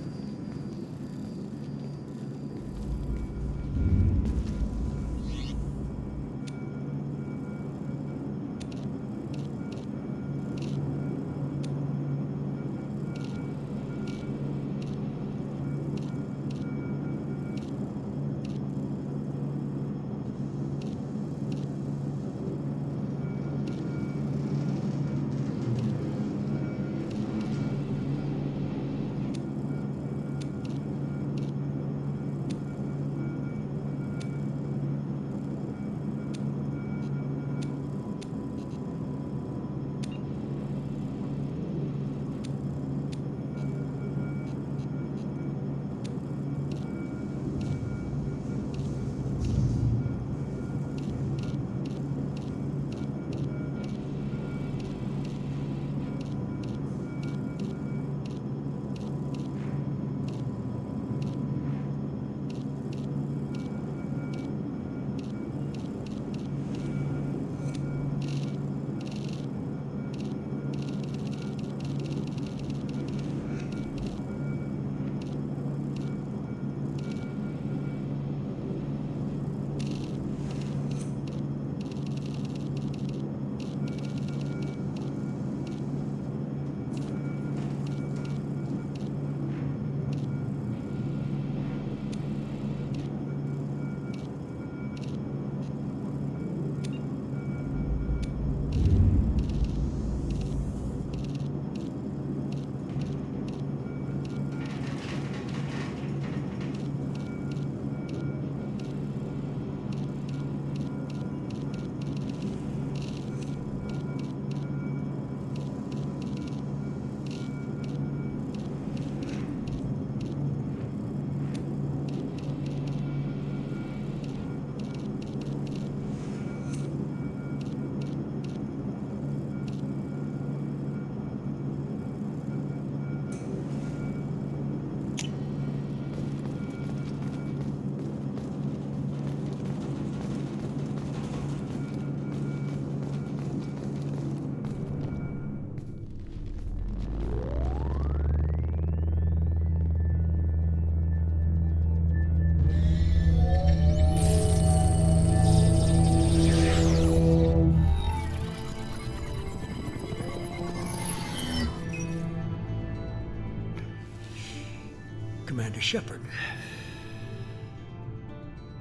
Shepard.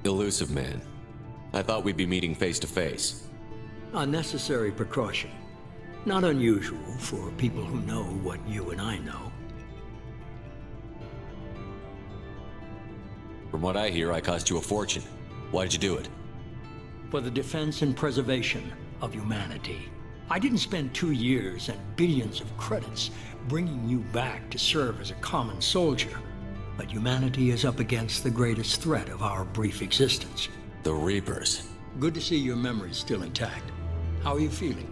Elusive man. I thought we'd be meeting face to face. A necessary precaution. Not unusual for people who know what you and I know. From what I hear, I cost you a fortune. Why did you do it? For the defense and preservation of humanity. I didn't spend 2 years and billions of credits bringing you back to serve as a common soldier. But humanity is up against the greatest threat of our brief existence. The Reapers. Good to see your memory's still intact. How are you feeling?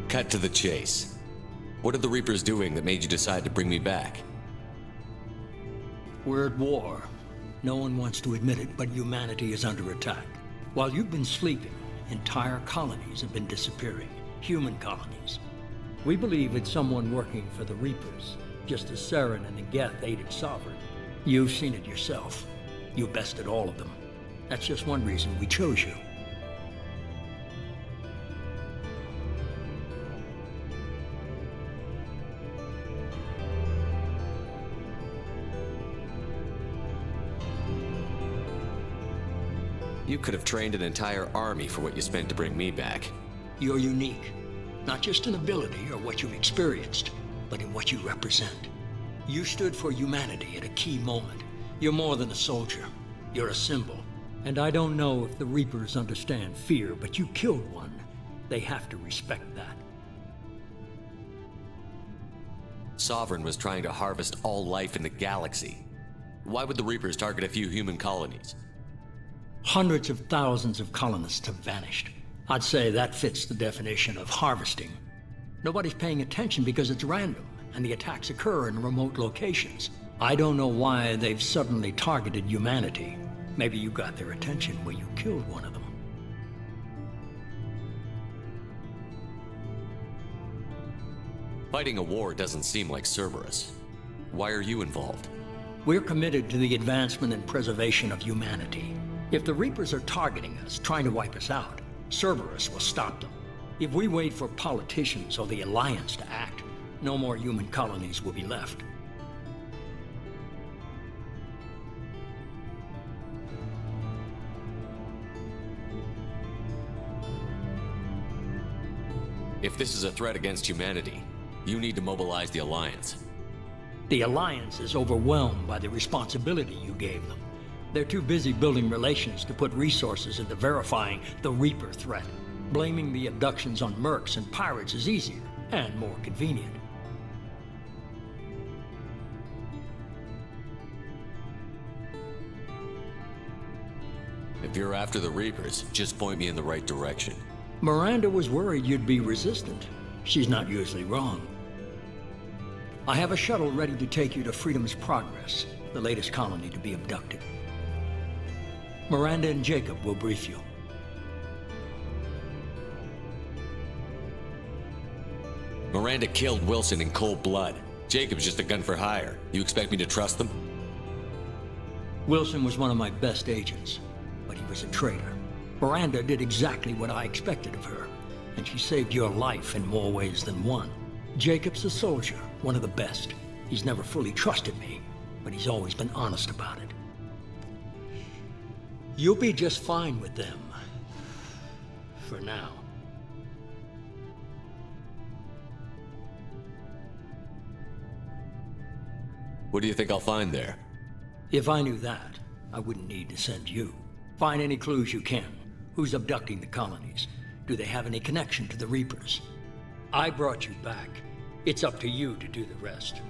Cut to the chase. What are the Reapers doing that made you decide to bring me back? We're at war. No one wants to admit it, but humanity is under attack. While you've been sleeping, entire colonies have been disappearing. Human colonies. We believe it's someone working for the Reapers, just as Saren and the Geth aided Sovereign. You've seen it yourself. You bested all of them. That's just one reason we chose you. You could have trained an entire army for what you spent to bring me back. You're unique. Not just in ability or what you've experienced, but in what you represent. You stood for humanity at a key moment. You're more than a soldier. You're a symbol. And I don't know if the Reapers understand fear, but you killed one. They have to respect that. Sovereign was trying to harvest all life in the galaxy. Why would the Reapers target a few human colonies? Hundreds of thousands of colonists have vanished. I'd say that fits the definition of harvesting. Nobody's paying attention because it's random, and the attacks occur in remote locations. I don't know why they've suddenly targeted humanity. Maybe you got their attention when you killed one of them. Fighting a war doesn't seem like Cerberus. Why are you involved? We're committed to the advancement and preservation of humanity. If the Reapers are targeting us, trying to wipe us out, Cerberus will stop them. If we wait for politicians or the Alliance to act, no more human colonies will be left. If this is a threat against humanity, you need to mobilize the Alliance. The Alliance is overwhelmed by the responsibility you gave them. They're too busy building relations to put resources into verifying the Reaper threat. Blaming the abductions on mercs and pirates is easier and more convenient. If you're after the Reapers, just point me in the right direction. Miranda was worried you'd be resistant. She's not usually wrong. I have a shuttle ready to take you to Freedom's Progress, the latest colony to be abducted. Miranda and Jacob will brief you. Miranda killed Wilson in cold blood. Jacob's just a gun for hire. You expect me to trust them? Wilson was one of my best agents, but he was a traitor. Miranda did exactly what I expected of her, and she saved your life in more ways than one. Jacob's a soldier, one of the best. He's never fully trusted me, but he's always been honest about it. You'll be just fine with them. For now. What do you think I'll find there? If I knew that, I wouldn't need to send you. Find any clues you can. Who's abducting the colonies? Do they have any connection to the Reapers? I brought you back. It's up to you to do the rest.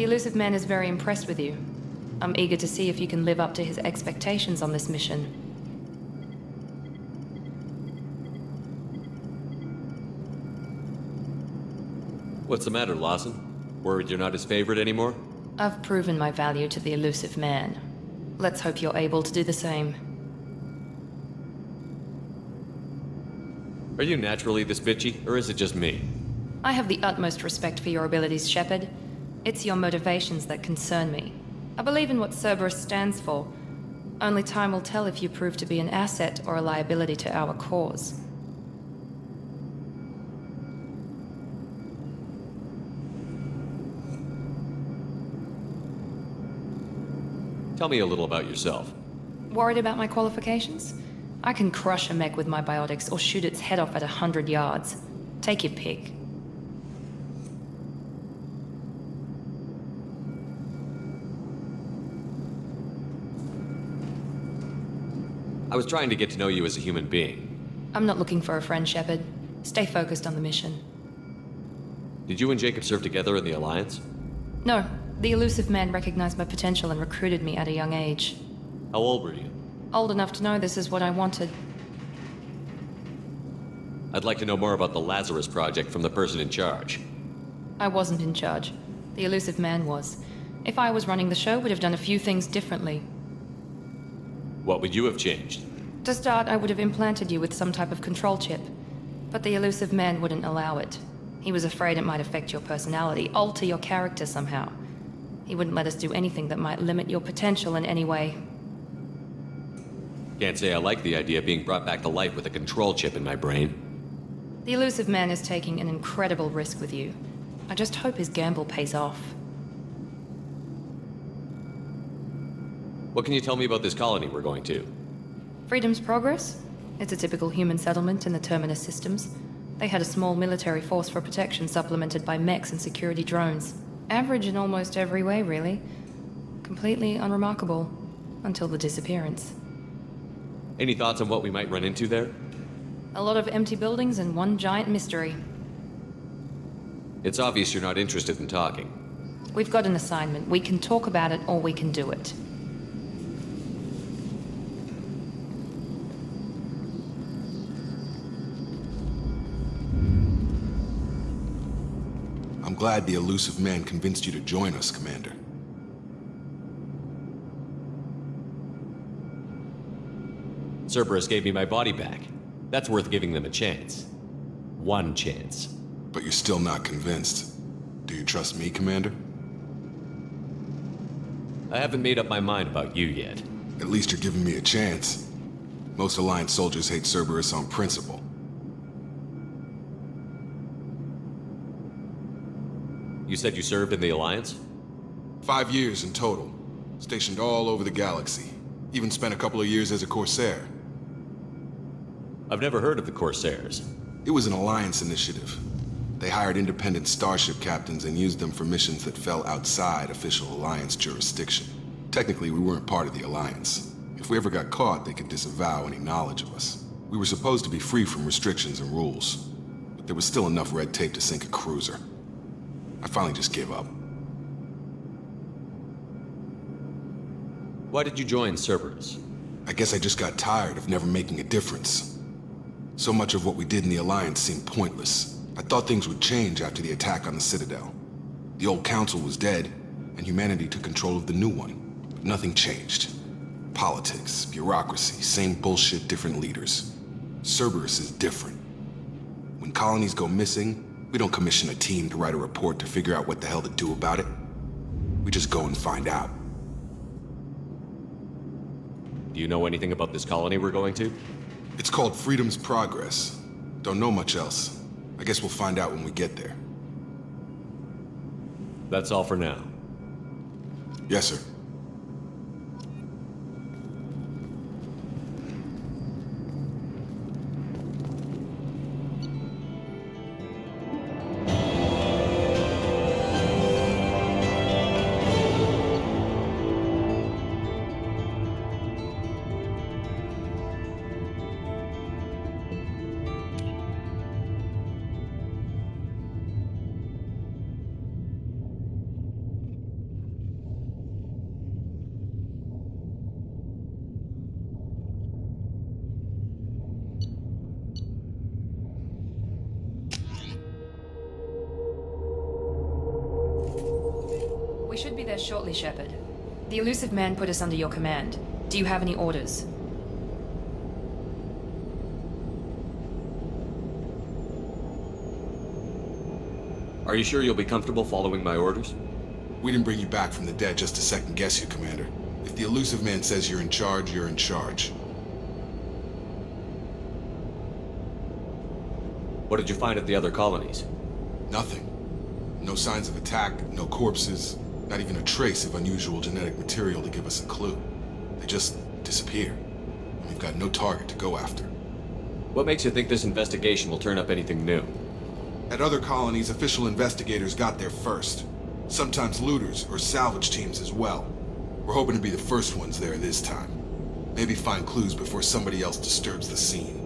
Illusive Man is very impressed with you. I'm eager to see if you can live up to his expectations on this mission. What's the matter, Lawson? Worried you're not his favorite anymore? I've proven my value to the Illusive Man. Let's hope you're able to do the same. Are you naturally this bitchy, or is it just me? I have the utmost respect for your abilities, Shepard. It's your motivations that concern me. I believe in what Cerberus stands for. Only time will tell if you prove to be an asset or a liability to our cause. Tell me a little about yourself. Worried about my qualifications? I can crush a mech with my biotics or shoot its head off at 100 yards. Take your pick. I was trying to get to know you as a human being. I'm not looking for a friend, Shepard. Stay focused on the mission. Did you and Jacob serve together in the Alliance? No, the Illusive Man recognized my potential and recruited me at a young age. How old were you? Old enough to know this is what I wanted. I'd like to know more about the Lazarus Project from the person in charge. I wasn't in charge. The Illusive Man was. If I was running the show, we'd have done a few things differently. What would you have changed? To start, I would have implanted you with some type of control chip. But the Illusive Man wouldn't allow it. He was afraid it might affect your personality, alter your character somehow. He wouldn't let us do anything that might limit your potential in any way. Can't say I like the idea of being brought back to life with a control chip in my brain. The Illusive Man is taking an incredible risk with you. I just hope his gamble pays off. What can you tell me about this colony we're going to? Freedom's Progress? It's a typical human settlement in the Terminus systems. They had a small military force for protection supplemented by mechs and security drones. Average in almost every way, really. Completely unremarkable. Until the disappearance. Any thoughts on what we might run into there? A lot of empty buildings and one giant mystery. It's obvious you're not interested in talking. We've got an assignment. We can talk about it or we can do it. I'm glad the Illusive Man convinced you to join us, Commander. Cerberus gave me my body back. That's worth giving them a chance. One chance. But you're still not convinced. Do you trust me, Commander? I haven't made up my mind about you yet. At least you're giving me a chance. Most Alliance soldiers hate Cerberus on principle. You said you served in the Alliance? 5 years in total. Stationed all over the galaxy. Even spent a couple of years as a Corsair. I've never heard of the Corsairs. It was an Alliance initiative. They hired independent starship captains and used them for missions that fell outside official Alliance jurisdiction. Technically, we weren't part of the Alliance. If we ever got caught, they could disavow any knowledge of us. We were supposed to be free from restrictions and rules, but there was still enough red tape to sink a cruiser. I finally just gave up. Why did you join Cerberus? I guess I just got tired of never making a difference. So much of what we did in the Alliance seemed pointless. I thought things would change after the attack on the Citadel. The old council was dead, and humanity took control of the new one. But nothing changed. Politics, bureaucracy, same bullshit, different leaders. Cerberus is different. When colonies go missing, we don't commission a team to write a report to figure out what the hell to do about it. We just go and find out. Do you know anything about this colony we're going to? It's called Freedom's Progress. Don't know much else. I guess we'll find out when we get there. That's all for now. Yes, sir. there shortly, Shepard. The Illusive Man put us under your command. Do you have any orders? Are you sure you'll be comfortable following my orders? We didn't bring you back from the dead just to second guess you, Commander. If the Illusive Man says you're in charge, you're in charge. What did you find at the other colonies? Nothing. No signs of attack, no corpses, not even a trace of unusual genetic material to give us a clue. They just disappear. And we've got no target to go after. What makes you think this investigation will turn up anything new? At other colonies, official investigators got there first. Sometimes looters or salvage teams as well. We're hoping to be the first ones there this time. Maybe find clues before somebody else disturbs the scene.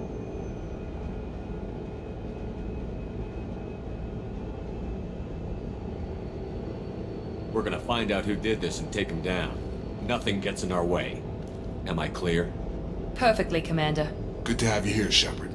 We're gonna find out who did this and take him down. Nothing gets in our way. Am I clear? Perfectly, Commander. Good to have you here, Shepard.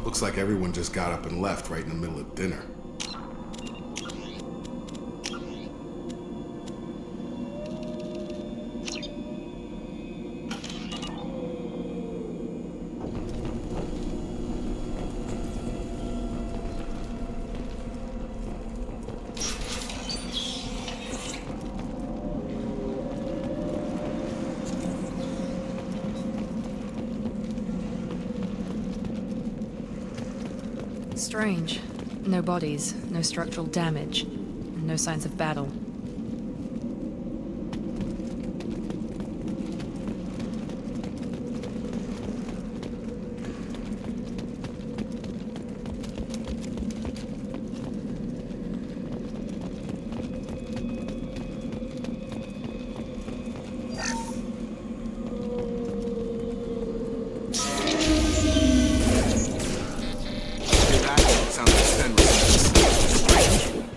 Looks like everyone just got up and left right in the middle of dinner. Strange. No bodies, no structural damage, and no signs of battle.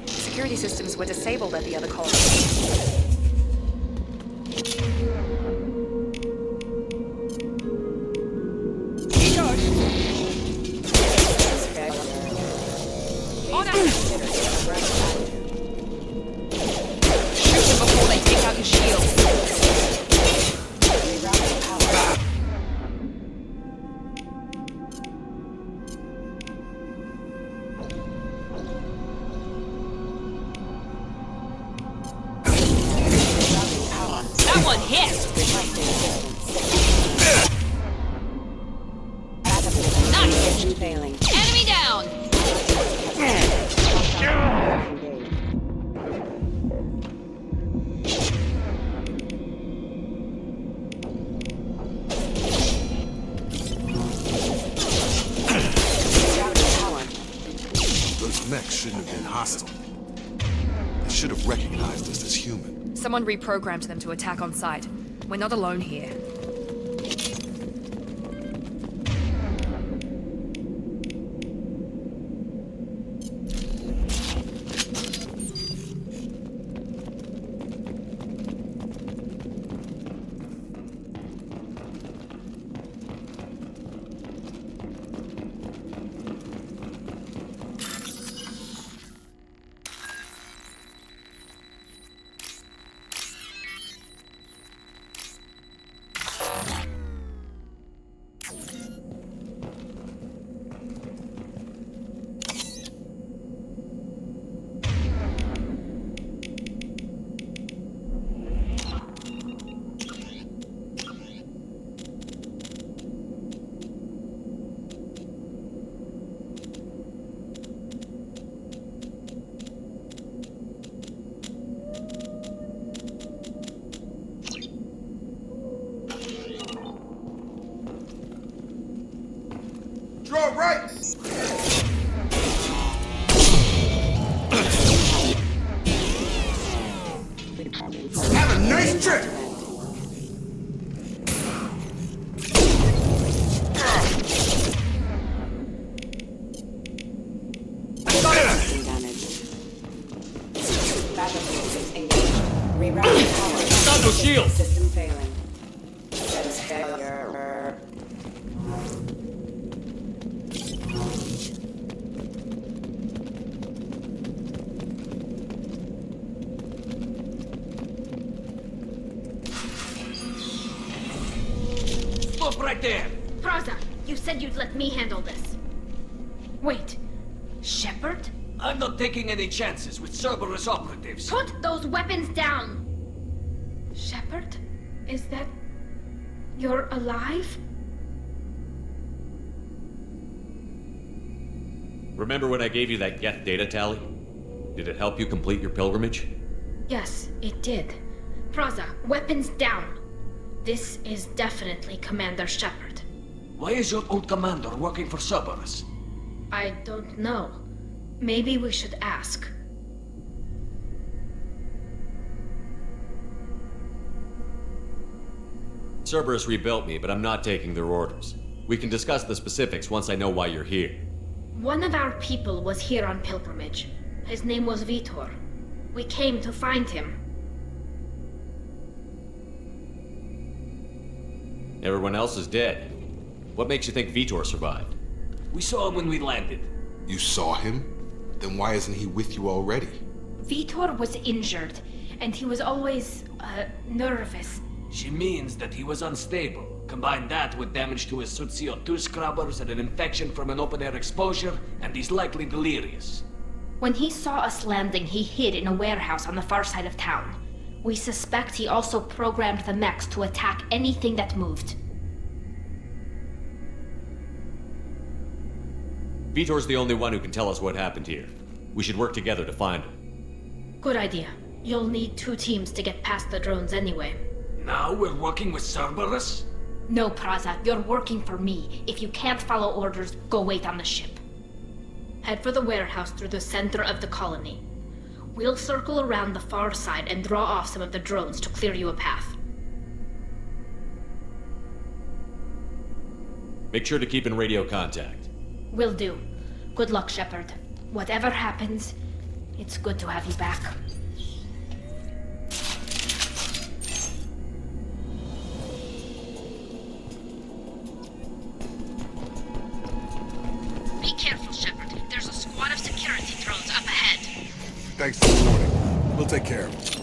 Security systems were disabled at the other colony. Shoot them before they take out your shields. That one hit! Nice! Failing. Enemy down! Those mechs shouldn't have been hostile. They should have recognized us as human. Someone reprogrammed them to attack on sight. We're not alone here. Draw right! Have a nice trip! Stop those shields! System failing. Status failure. Stop right there! Praza, you said you'd let me handle this. Wait, Shepard? I'm not taking any chances with Cerberus operatives. Put those weapons down! Shepard? Is that... you're alive? Remember when I gave you that Geth data tally? Did it help you complete your pilgrimage? Yes, it did. Praza, weapons down! This is definitely Commander Shepard. Why is your old commander working for Cerberus? I don't know. Maybe we should ask. Cerberus rebuilt me, but I'm not taking their orders. We can discuss the specifics once I know why you're here. One of our people was here on pilgrimage. His name was Vitor. We came to find him. Everyone else is dead. What makes you think Vitor survived? We saw him when we landed. You saw him? Then why isn't he with you already? Vitor was injured, and he was always, nervous. She means that he was unstable. Combine that with damage to his suit CO2 scrubbers and an infection from an open-air exposure, and he's likely delirious. When he saw us landing, he hid in a warehouse on the far side of town. We suspect he also programmed the mechs to attack anything that moved. Vitor's the only one who can tell us what happened here. We should work together to find him. Good idea. You'll need 2 teams to get past the drones anyway. Now we're working with Cerberus? No, Praza, you're working for me. If you can't follow orders, go wait on the ship. Head for the warehouse through the center of the colony. We'll circle around the far side and draw off some of the drones to clear you a path. Make sure to keep in radio contact. Will do. Good luck, Shepard. Whatever happens, it's good to have you back. Be careful, Shepard. There's a squad of security drones up ahead. Thanks for the warning. We'll take care of it.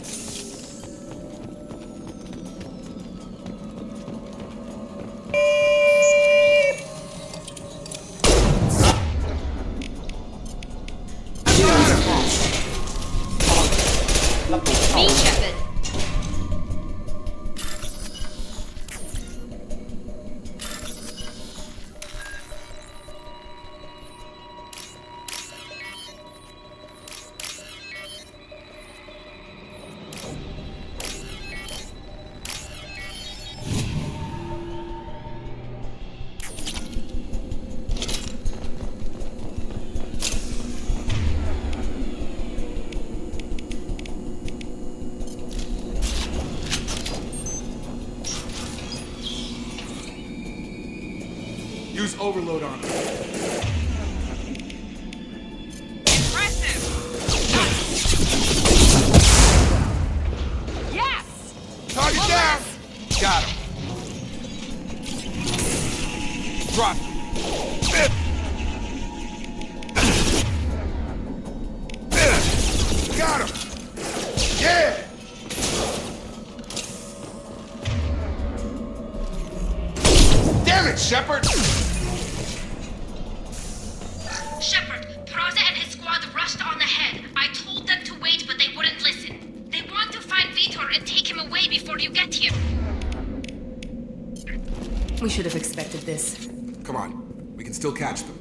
Me, Shepard. Use overload on him. Impressive! Yes! Target down! Got him. Drop him. Got him! Yeah! Damn it, Shepard! Shepard, Praza and his squad rushed on ahead. I told them to wait, but they wouldn't listen. They want to find Vitor and take him away before you get here. We should have expected this. Come on, we can still catch them.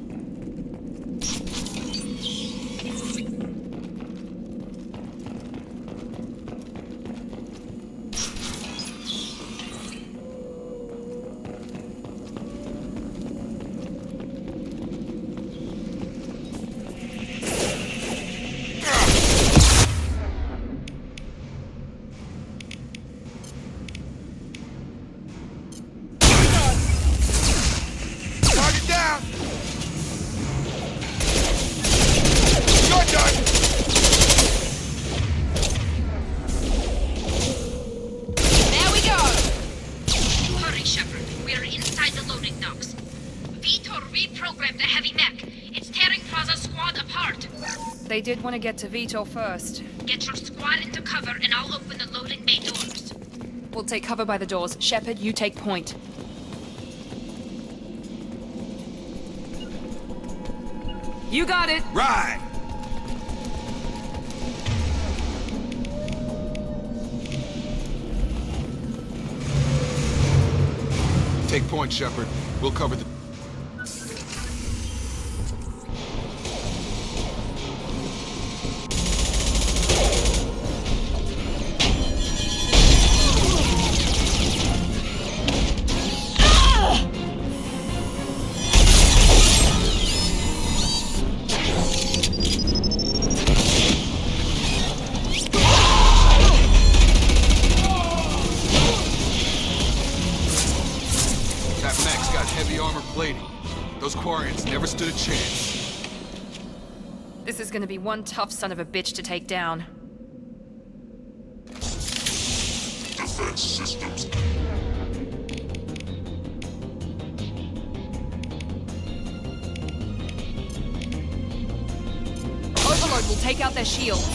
There we go! Hurry, Shepard. We are inside the loading docks. Vitor reprogrammed the heavy mech. It's tearing Plaza's squad apart. They did want to get to Vitor first. Get your squad into cover and I'll open the loading bay doors. We'll take cover by the doors. Shepard, you take point. You got it! Right! Take point, Shepard. We'll cover the... Those Quarians never stood a chance. This is gonna be one tough son of a bitch to take down. Defense systems. Overload will take out their shields.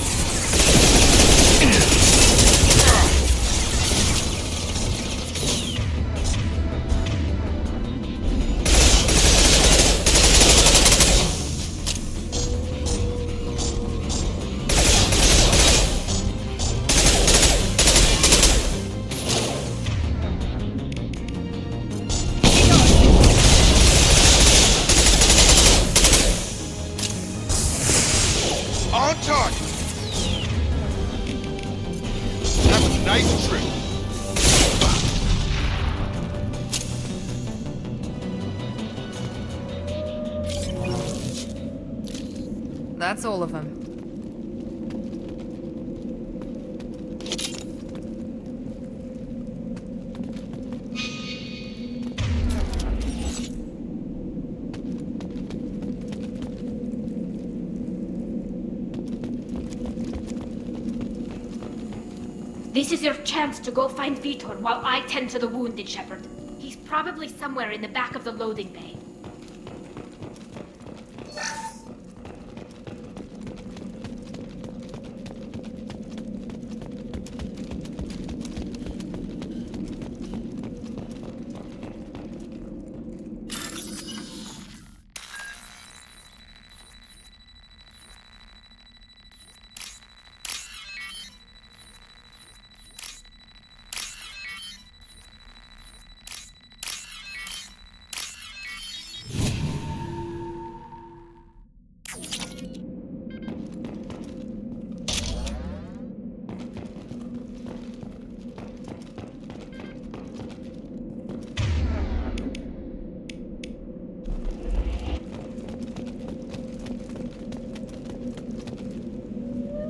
On target! That was a nice trick. That's all of them. This is your chance to go find Vitor while I tend to the wounded, Shepard. He's probably somewhere in the back of the loading bay.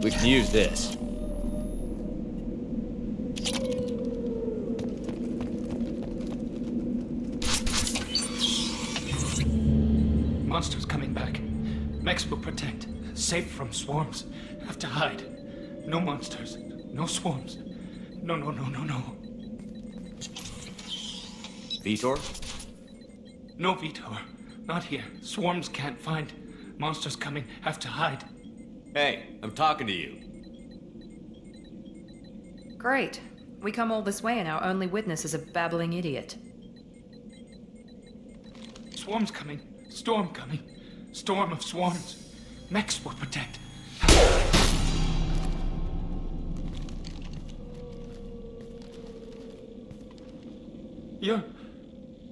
We can use this. Monsters coming back. Mechs will protect. Safe from swarms. Have to hide. No monsters. No swarms. No. Vitor? No Vitor. Not here. Swarms can't find. Monsters coming. Have to hide. Hey, I'm talking to you. Great. We come all this way and our only witness is a babbling idiot. Swarms coming. Storm coming. Storm of swarms. Mechs will protect. You're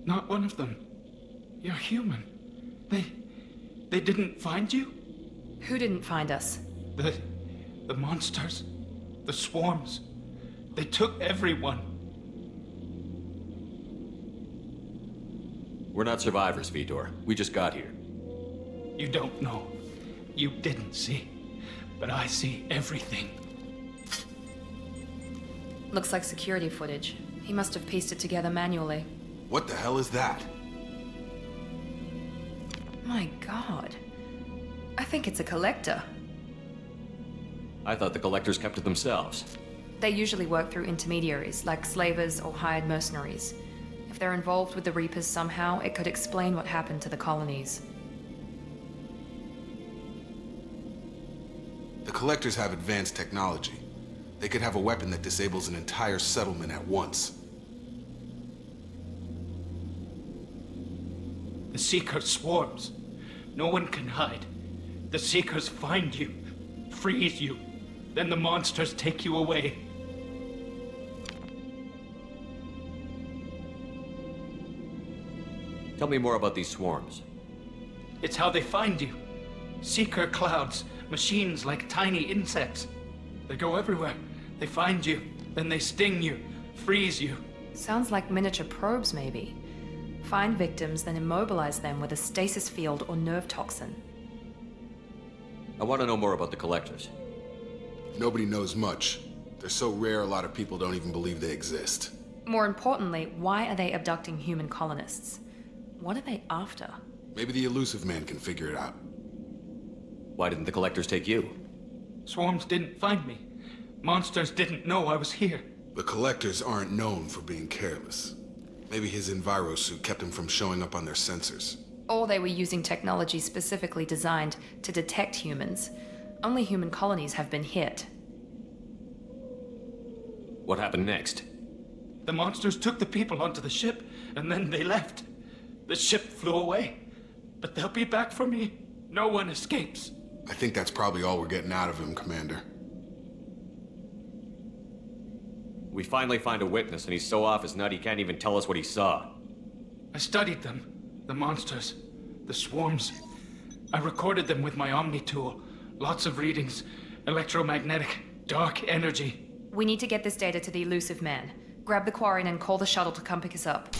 not one of them. You're human. They didn't find you? Who didn't find us? The monsters. The swarms. They took everyone. We're not survivors, Vitor. We just got here. You don't know. You didn't see. But I see everything. Looks like security footage. He must have pieced it together manually. What the hell is that? My God. I think it's a collector. I thought the collectors kept to themselves. They usually work through intermediaries, like slavers or hired mercenaries. If they're involved with the Reapers somehow, it could explain what happened to the colonies. The Collectors have advanced technology. They could have a weapon that disables an entire settlement at once. The Seeker swarms. No one can hide. The Seekers find you, freeze you, then the monsters take you away. Tell me more about these swarms. It's how they find you. Seeker clouds, machines like tiny insects. They go everywhere. They find you, then they sting you, freeze you. Sounds like miniature probes, maybe. Find victims, then immobilize them with a stasis field or nerve toxin. I want to know more about the collectors. Nobody knows much. They're so rare, a lot of people don't even believe they exist. More importantly, why are they abducting human colonists? What are they after? Maybe the Elusive Man can figure it out. Why didn't the collectors take you? Swarms didn't find me. Monsters didn't know I was here. The Collectors aren't known for being careless. Maybe his envirosuit kept him from showing up on their sensors. Or they were using technology specifically designed to detect humans. Only human colonies have been hit. What happened next? The monsters took the people onto the ship, and then they left. The ship flew away. But they'll be back for me. No one escapes. I think that's probably all we're getting out of him, Commander. We finally find a witness, and he's so off his nut he can't even tell us what he saw. I studied them. The monsters. The swarms. I recorded them with my Omni tool. Lots of readings. Electromagnetic. Dark energy. We need to get this data to the Elusive Man. Grab the Quarian and call the shuttle to come pick us up.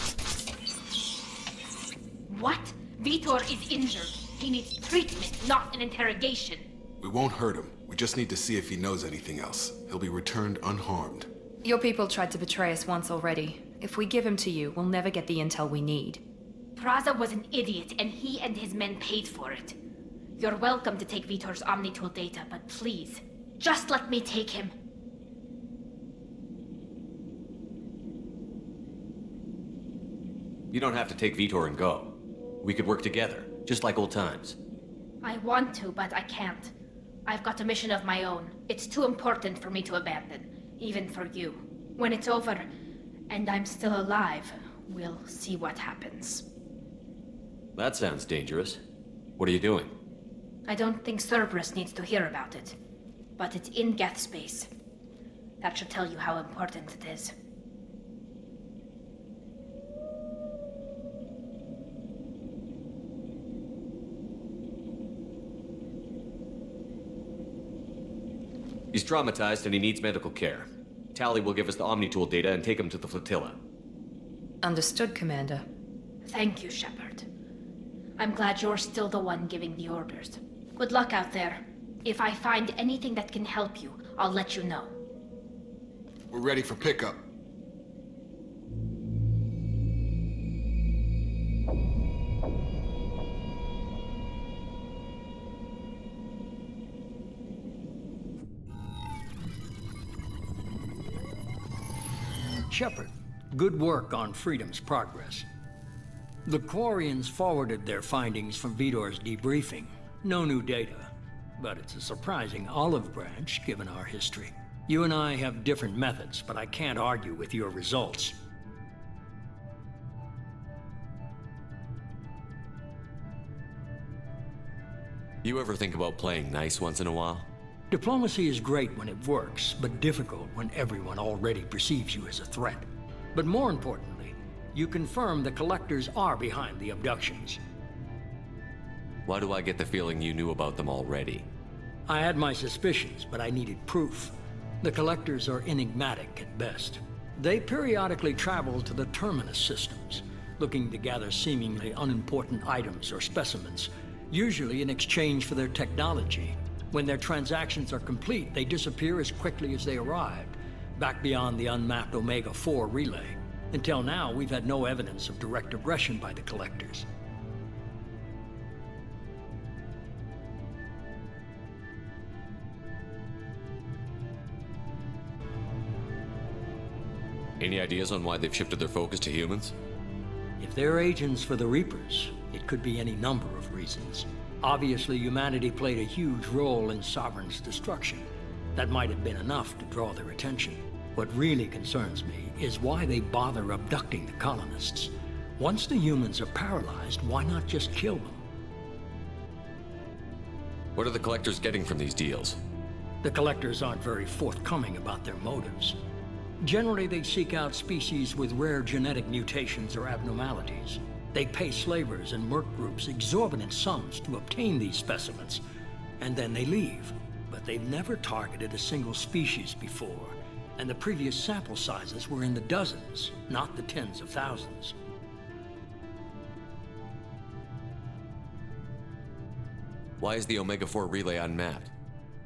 What? Vitor is injured. He needs treatment, not an interrogation. We won't hurt him. We just need to see if he knows anything else. He'll be returned unharmed. Your people tried to betray us once already. If we give him to you, we'll never get the intel we need. Praza was an idiot, and he and his men paid for it. You're welcome to take Vitor's Omnitool data, but please, just let me take him. You don't have to take Vitor and go. We could work together, just like old times. I want to, but I can't. I've got a mission of my own. It's too important for me to abandon, even for you. When it's over, and I'm still alive, we'll see what happens. That sounds dangerous. What are you doing? I don't think Cerberus needs to hear about it, but it's in Geth space. That should tell you how important it is. He's traumatized and he needs medical care. Tali will give us the Omnitool data and take him to the flotilla. Understood, Commander. Thank you, Shepard. I'm glad you're still the one giving the orders. Good luck out there. If I find anything that can help you, I'll let you know. We're ready for pickup. Shepard, good work on Freedom's progress. The Quarians forwarded their findings from Vitor's debriefing. No new data, but it's a surprising olive branch given our history. You and I have different methods, but I can't argue with your results. You ever think about playing nice once in a while? Diplomacy is great when it works, but difficult when everyone already perceives you as a threat. But more importantly, you confirm the Collectors are behind the abductions. Why do I get the feeling you knew about them already? I had my suspicions, but I needed proof. The Collectors are enigmatic at best. They periodically travel to the Terminus systems, looking to gather seemingly unimportant items or specimens, usually in exchange for their technology. When their transactions are complete, they disappear as quickly as they arrived, back beyond the unmapped Omega-4 relay. Until now, we've had no evidence of direct aggression by the Collectors. Any ideas on why they've shifted their focus to humans? If they're agents for the Reapers, it could be any number of reasons. Obviously, humanity played a huge role in Sovereign's destruction. That might have been enough to draw their attention. What really concerns me is why they bother abducting the colonists. Once the humans are paralyzed, why not just kill them? What are the Collectors getting from these deals? The Collectors aren't very forthcoming about their motives. Generally, they seek out species with rare genetic mutations or abnormalities. They pay slavers and merc groups exorbitant sums to obtain these specimens, and then they leave. But they've never targeted a single species before, and the previous sample sizes were in the dozens, not the tens of thousands. Why is the Omega-4 relay unmapped?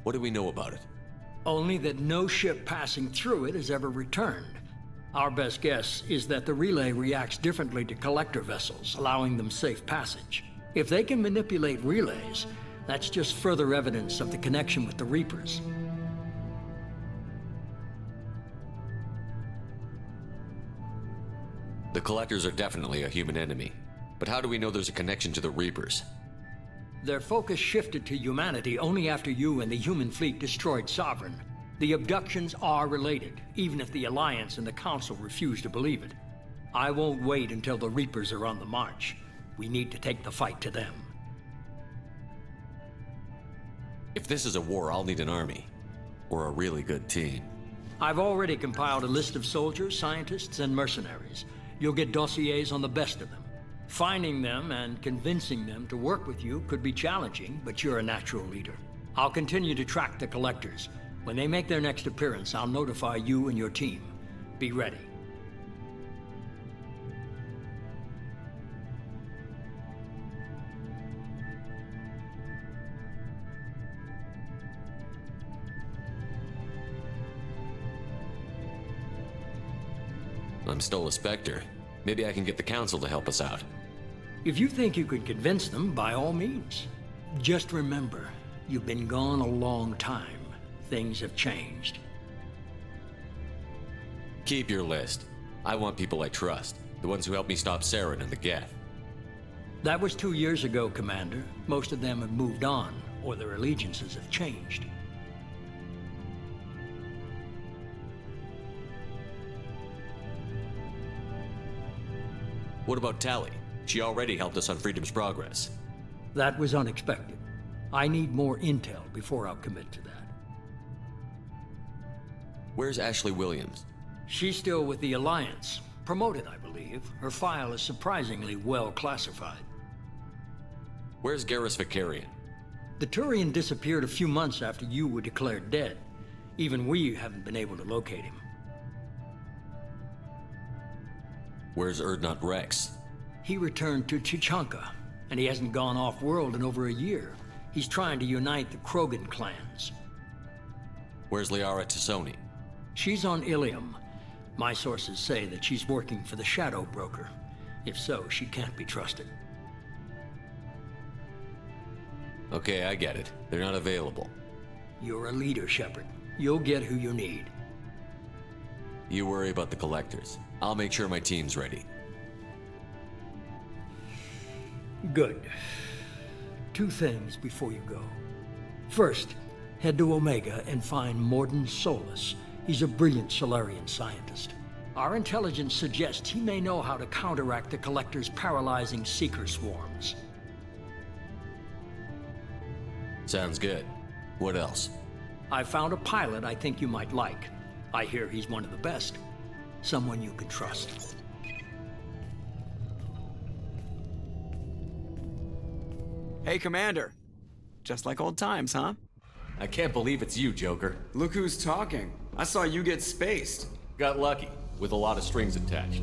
What do we know about it? Only that no ship passing through it has ever returned. Our best guess is that the relay reacts differently to collector vessels, allowing them safe passage. If they can manipulate relays, that's just further evidence of the connection with the Reapers. The Collectors are definitely a human enemy. But how do we know there's a connection to the Reapers? Their focus shifted to humanity only after you and the human fleet destroyed Sovereign. The abductions are related, even if the Alliance and the Council refuse to believe it. I won't wait until the Reapers are on the march. We need to take the fight to them. If this is a war, I'll need an army. Or a really good team. I've already compiled a list of soldiers, scientists, and mercenaries. You'll get dossiers on the best of them. Finding them and convincing them to work with you could be challenging, but you're a natural leader. I'll continue to track the Collectors. When they make their next appearance, I'll notify you and your team. Be ready. I'm still a Spectre. Maybe I can get the Council to help us out. If you think you could convince them, by all means. Just remember, you've been gone a long time. Things have changed. Keep your list. I want people I trust. The ones who helped me stop Saren and the Geth. That was 2 years ago, Commander. Most of them have moved on, or their allegiances have changed. What about Tali? She already helped us on Freedom's Progress. That was unexpected. I need more intel before I'll commit to that. Where's Ashley Williams? She's still with the Alliance. Promoted, I believe. Her file is surprisingly well classified. Where's Garrus Vakarian? The Turian disappeared a few months after you were declared dead. Even we haven't been able to locate him. Where's Urdnot Rex? He returned to Chichanka, and he hasn't gone off-world in over a year. He's trying to unite the Krogan clans. Where's Liara T'Soni? She's on Ilium. My sources say that she's working for the Shadow Broker. If so, she can't be trusted. Okay, I get it. They're not available. You're a leader, Shepard. You'll get who you need. You worry about the Collectors. I'll make sure my team's ready. Good. 2 things before you go. First, head to Omega and find Mordin Solus. He's a brilliant Solarian scientist. Our intelligence suggests he may know how to counteract the Collector's paralyzing Seeker swarms. Sounds good. What else? I found a pilot I think you might like. I hear he's one of the best. Someone you can trust. Hey, Commander. Just like old times, huh? I can't believe it's you, Joker. Look who's talking. I saw you get spaced. Got lucky, with a lot of strings attached.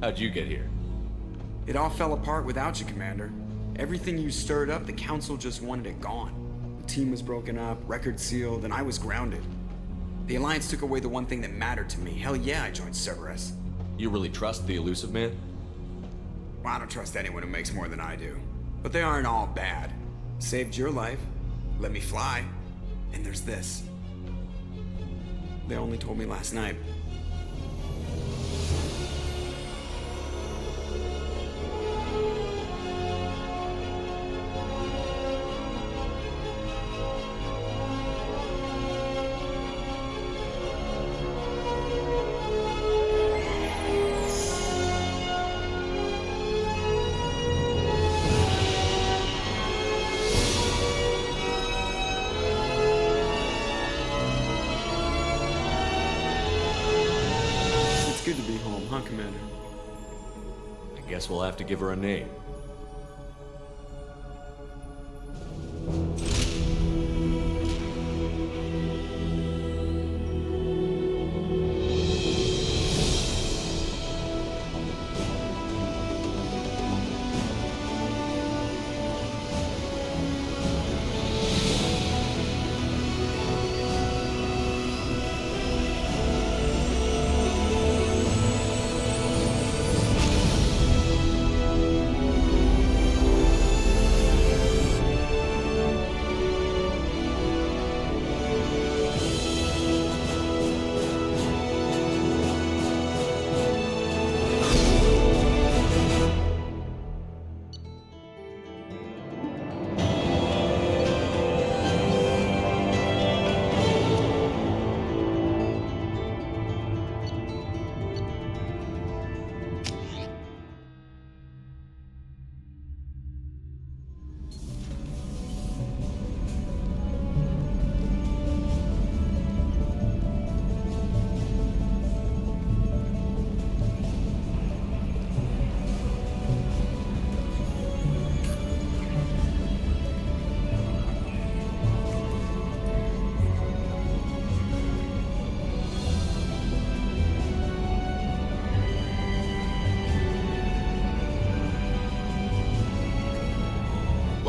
How'd you get here? It all fell apart without you, Commander. Everything you stirred up, the Council just wanted it gone. The team was broken up, record sealed, and I was grounded. The Alliance took away the one thing that mattered to me. Hell yeah, I joined Cerberus. You really trust the Illusive Man? Well, I don't trust anyone who makes more than I do. But they aren't all bad. Saved your life, let me fly, and there's this. They only told me last night. Guess we'll have to give her a name.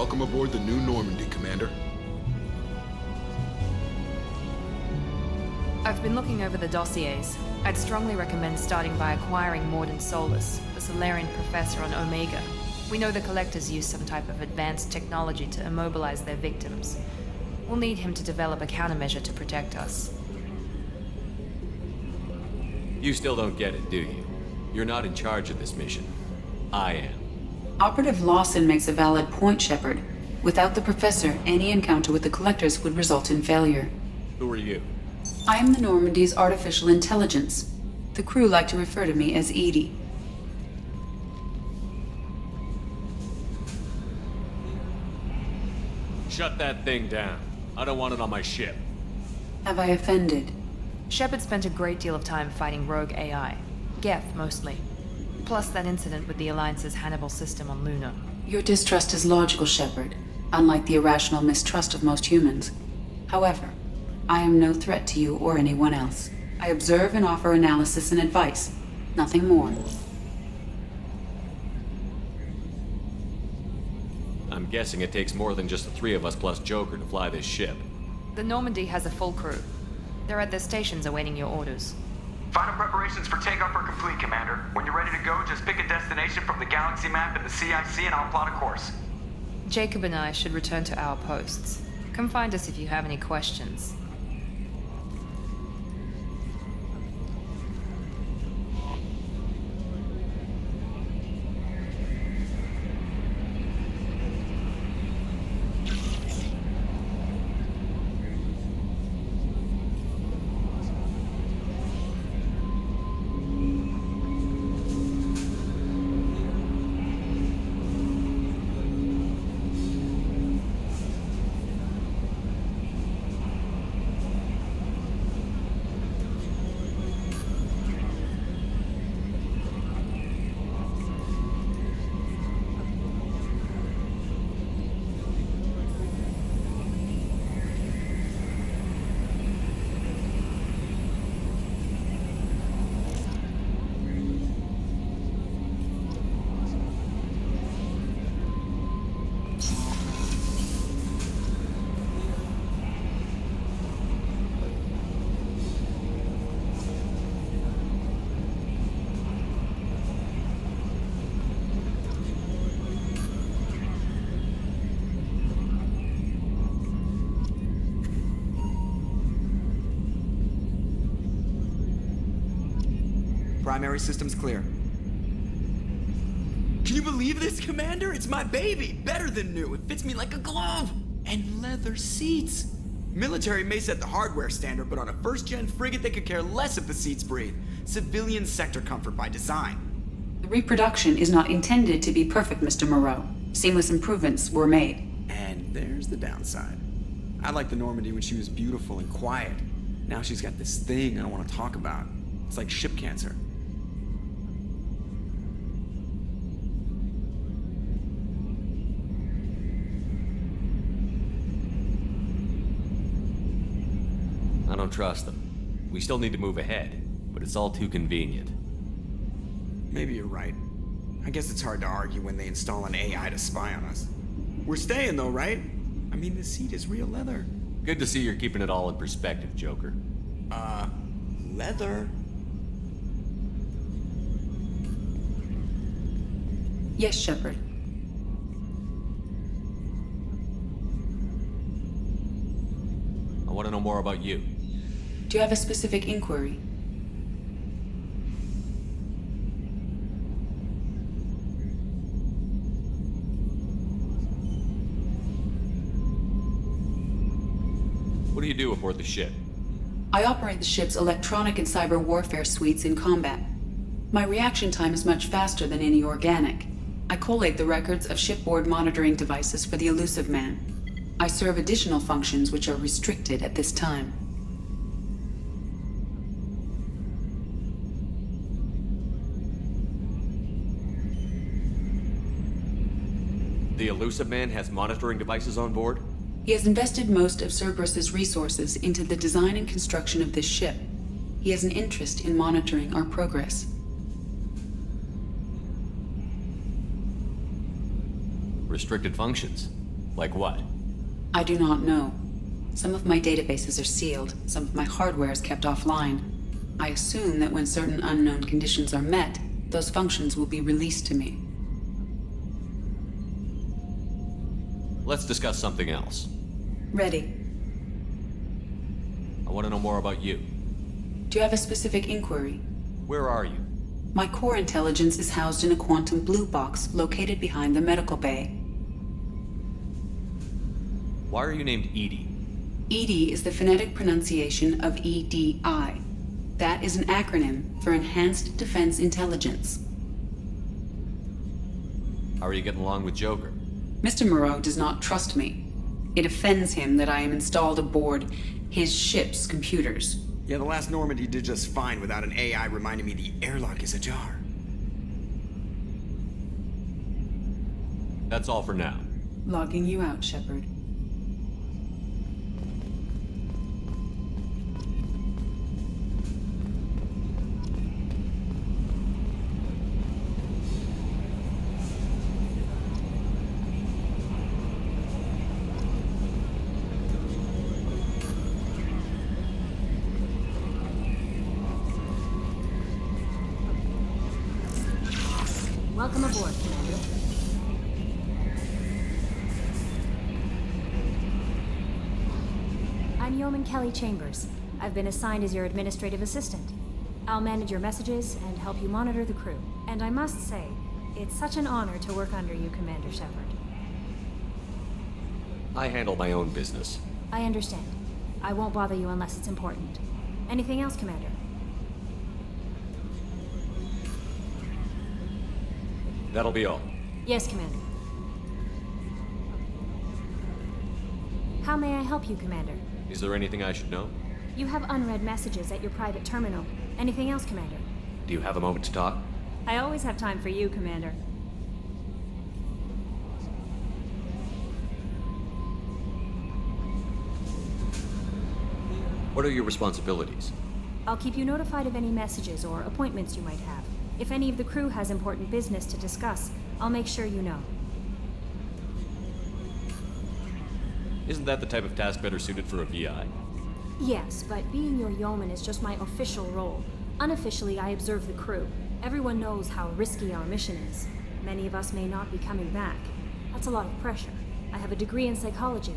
Welcome aboard the New Normandy, Commander. I've been looking over the dossiers. I'd strongly recommend starting by acquiring Mordin Solus, the Solarian professor on Omega. We know the Collectors use some type of advanced technology to immobilize their victims. We'll need him to develop a countermeasure to protect us. You still don't get it, do you? You're not in charge of this mission. I am. Operative Lawson makes a valid point, Shepard. Without the Professor, any encounter with the Collectors would result in failure. Who are you? I am the Normandy's artificial intelligence. The crew like to refer to me as Edie. Shut that thing down. I don't want it on my ship. Have I offended? Shepard spent a great deal of time fighting rogue AI. Geth, mostly. Plus that incident with the Alliance's Hannibal system on Luna. Your distrust is logical, Shepard, unlike the irrational mistrust of most humans. However, I am no threat to you or anyone else. I observe and offer analysis and advice. Nothing more. I'm guessing it takes more than just the three of us plus Joker to fly this ship. The Normandy has a full crew. They're at their stations awaiting your orders. Final preparations for takeoff are complete, Commander. When you're ready to go, just pick a destination from the galaxy map in the CIC and I'll plot a course. Jacob and I should return to our posts. Come find us if you have any questions. Primary systems clear. Can you believe this, Commander? It's my baby! Better than new. It fits me like a glove! And leather seats! Military may set the hardware standard, but on a first-gen frigate they could care less if the seats breathe. Civilian sector comfort by design. The reproduction is not intended to be perfect, Mr. Moreau. Seamless improvements were made. And there's the downside. I liked the Normandy when she was beautiful and quiet. Now she's got this thing I don't want to talk about. It's like ship cancer. I don't trust them. We still need to move ahead, but it's all too convenient. Maybe you're right. I guess it's hard to argue when they install an AI to spy on us. We're staying though, right? I mean, the seat is real leather. Good to see you're keeping it all in perspective, Joker. Leather? Yes, Shepard. I want to know more about you. Do you have a specific inquiry? What do you do aboard the ship? I operate the ship's electronic and cyber warfare suites in combat. My reaction time is much faster than any organic. I collate the records of shipboard monitoring devices for the Elusive Man. I serve additional functions which are restricted at this time. The Elusive Man has monitoring devices on board? He has invested most of Cerberus's resources into the design and construction of this ship. He has an interest in monitoring our progress. Restricted functions? Like what? I do not know. Some of my databases are sealed, some of my hardware is kept offline. I assume that when certain unknown conditions are met, those functions will be released to me. Let's discuss something else. Ready. I want to know more about you. Do you have a specific inquiry? Where are you? My core intelligence is housed in a quantum blue box located behind the medical bay. Why are you named EDI? EDI is the phonetic pronunciation of EDI. That is an acronym for Enhanced Defense Intelligence. How are you getting along with Joker? Mr. Moreau does not trust me. It offends him that I am installed aboard his ship's computers. Yeah, the last Normandy did just fine without an AI reminding me the airlock is ajar. That's all for now. Logging you out, Shepard. Welcome aboard, Commander. I'm Yeoman Kelly Chambers. I've been assigned as your administrative assistant. I'll manage your messages and help you monitor the crew. And I must say, it's such an honor to work under you, Commander Shepard. I handle my own business. I understand. I won't bother you unless it's important. Anything else, Commander? That'll be all. Yes, Commander. How may I help you, Commander? Is there anything I should know? You have unread messages at your private terminal. Anything else, Commander? Do you have a moment to talk? I always have time for you, Commander. What are your responsibilities? I'll keep you notified of any messages or appointments you might have. If any of the crew has important business to discuss, I'll make sure you know. Isn't that the type of task better suited for a VI? Yes, but being your yeoman is just my official role. Unofficially, I observe the crew. Everyone knows how risky our mission is. Many of us may not be coming back. That's a lot of pressure. I have a degree in psychology.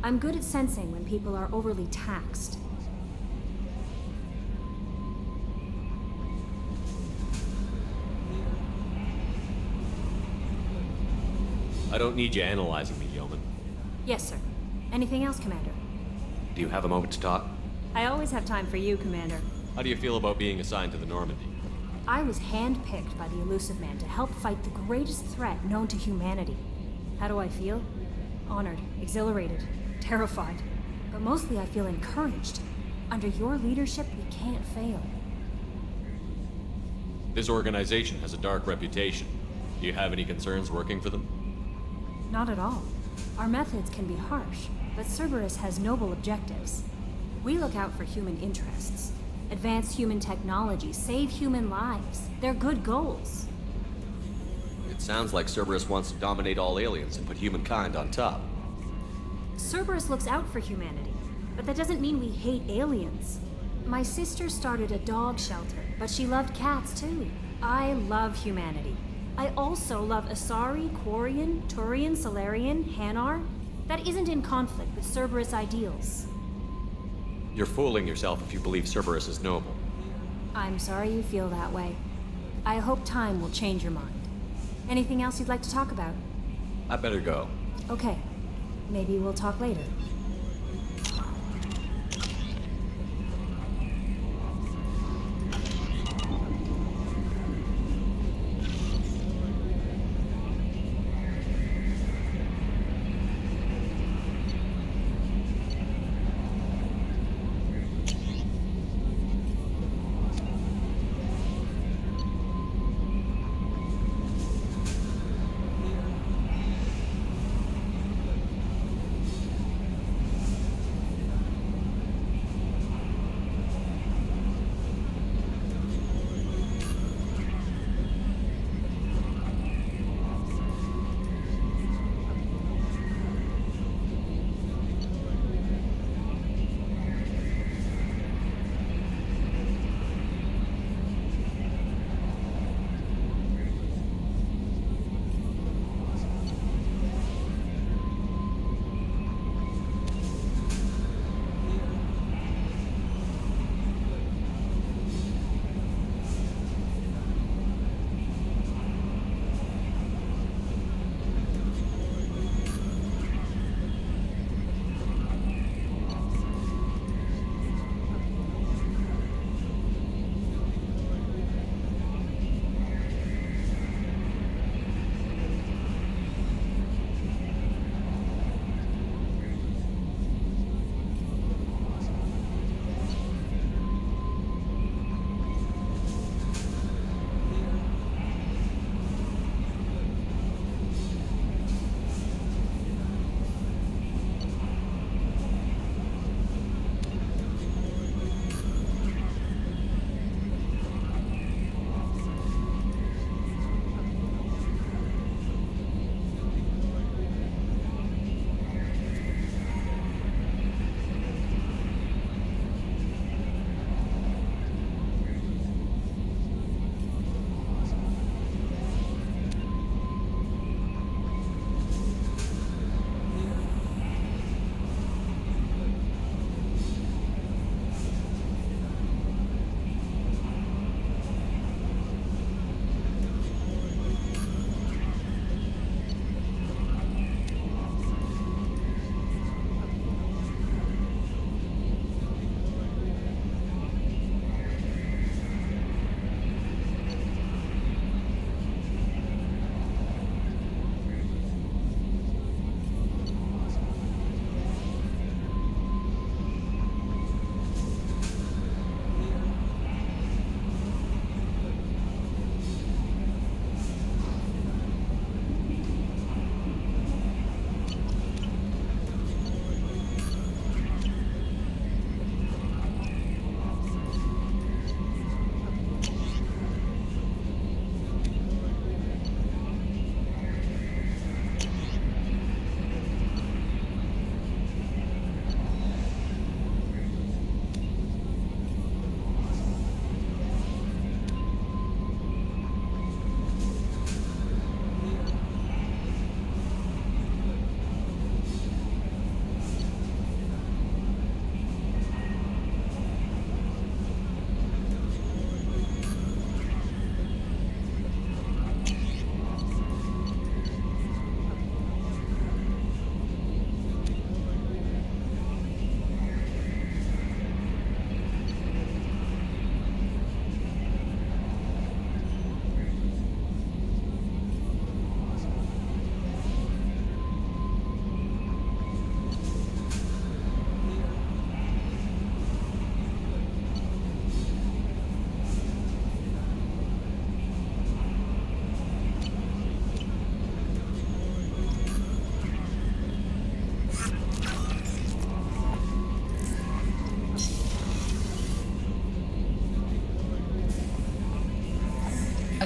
I'm good at sensing when people are overly taxed. I don't need you analyzing me, yeoman. Yes, sir. Anything else, Commander? Do you have a moment to talk? I always have time for you, Commander. How do you feel about being assigned to the Normandy? I was handpicked by the Elusive Man to help fight the greatest threat known to humanity. How do I feel? Honored, exhilarated, terrified. But mostly I feel encouraged. Under your leadership, we can't fail. This organization has a dark reputation. Do you have any concerns working for them? Not at all. Our methods can be harsh, but Cerberus has noble objectives. We look out for human interests. Advance human technology, save human lives. They're good goals. It sounds like Cerberus wants to dominate all aliens and put humankind on top. Cerberus looks out for humanity, but that doesn't mean we hate aliens. My sister started a dog shelter, but she loved cats too. I love humanity. I also love Asari, Quarian, Turian, Solarian, Hanar. That isn't in conflict with Cerberus ideals. You're fooling yourself if you believe Cerberus is noble. I'm sorry you feel that way. I hope time will change your mind. Anything else you'd like to talk about? I better go. Okay. Maybe we'll talk later.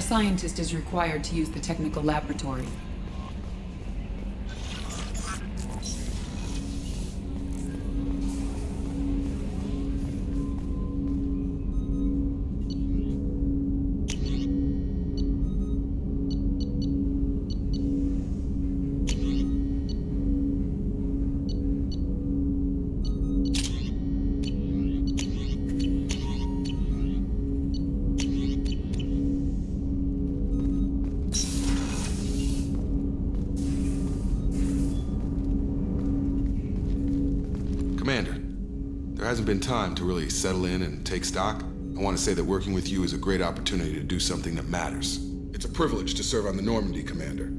A scientist is required to use the technical laboratory. Commander, there hasn't been time to really settle in and take stock. I want to say that working with you is a great opportunity to do something that matters. It's a privilege to serve on the Normandy, Commander.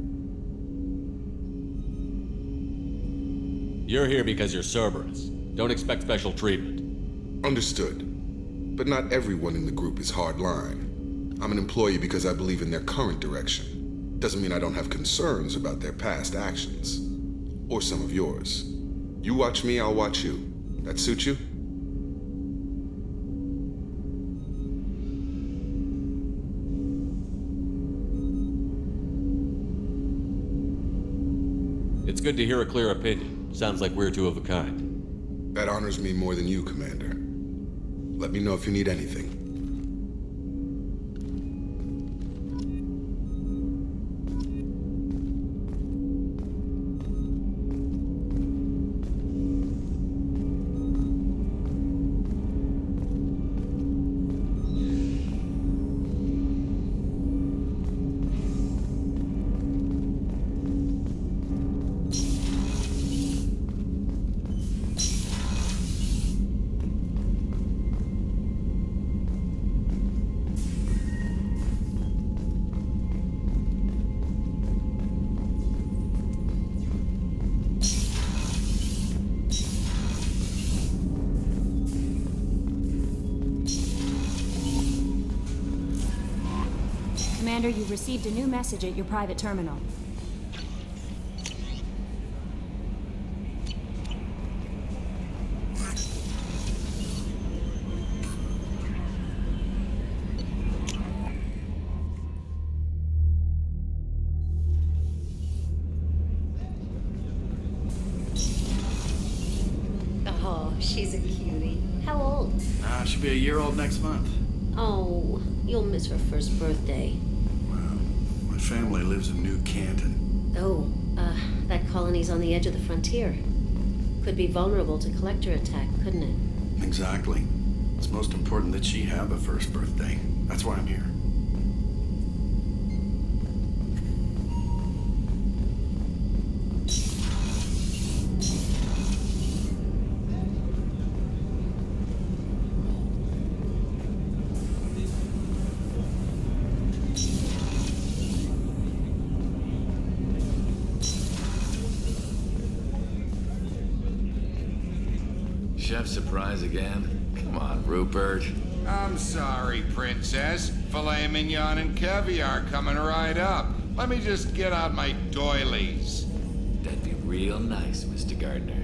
You're here because you're Cerberus. Don't expect special treatment. Understood. But not everyone in the group is hardline. I'm an employee because I believe in their current direction. Doesn't mean I don't have concerns about their past actions. Or some of yours. You watch me, I'll watch you. That suit you? It's good to hear a clear opinion. Sounds like we're two of a kind. That honors me more than you, Commander. Let me know if you need anything. Commander, you've received a new message at your private terminal. Oh, she's a cutie. How old? She'll be a year old next month. Oh, you'll miss her first birthday. My family lives in New Canton. Oh, that colony's on the edge of the frontier. Could be vulnerable to collector attack, couldn't it? Exactly. It's most important that she have a first birthday. That's why I'm here. Chef surprise again? Come on, Rupert. I'm sorry, Princess. Filet mignon and caviar coming right up. Let me just get out my doilies. That'd be real nice, Mr. Gardner.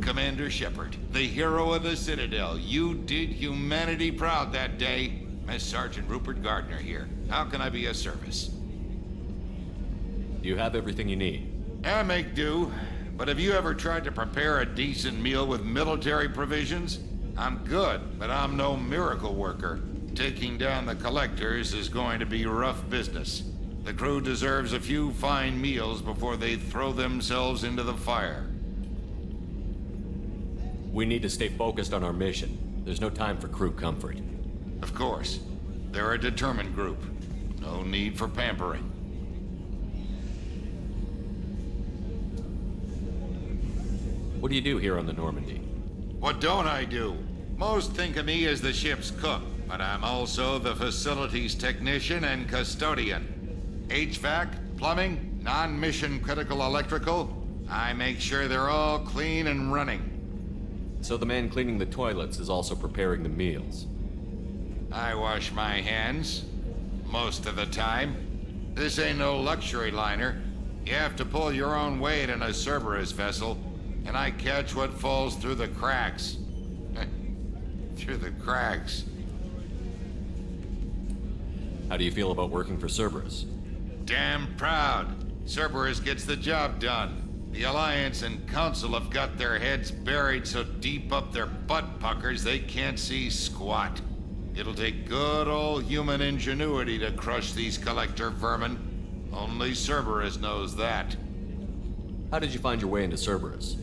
Commander Shepard, the hero of the Citadel. You did humanity proud that day. Miss Sergeant Rupert Gardner here. How can I be of service? You have everything you need. I make do. But have you ever tried to prepare a decent meal with military provisions? I'm good, but I'm no miracle worker. Taking down the collectors is going to be rough business. The crew deserves a few fine meals before they throw themselves into the fire. We need to stay focused on our mission. There's no time for crew comfort. Of course. They're a determined group. No need for pampering. What do you do here on the Normandy? What don't I do? Most think of me as the ship's cook, but I'm also the facilities technician and custodian. HVAC, plumbing, non-mission critical electrical. I make sure they're all clean and running. So the man cleaning the toilets is also preparing the meals. I wash my hands. Most of the time. This ain't no luxury liner. You have to pull your own weight in a Cerberus vessel. And I catch what falls through the cracks. Through the cracks. How do you feel about working for Cerberus? Damn proud. Cerberus gets the job done. The Alliance and Council have got their heads buried so deep up their butt puckers they can't see squat. It'll take good old human ingenuity to crush these collector vermin. Only Cerberus knows that. How did you find your way into Cerberus?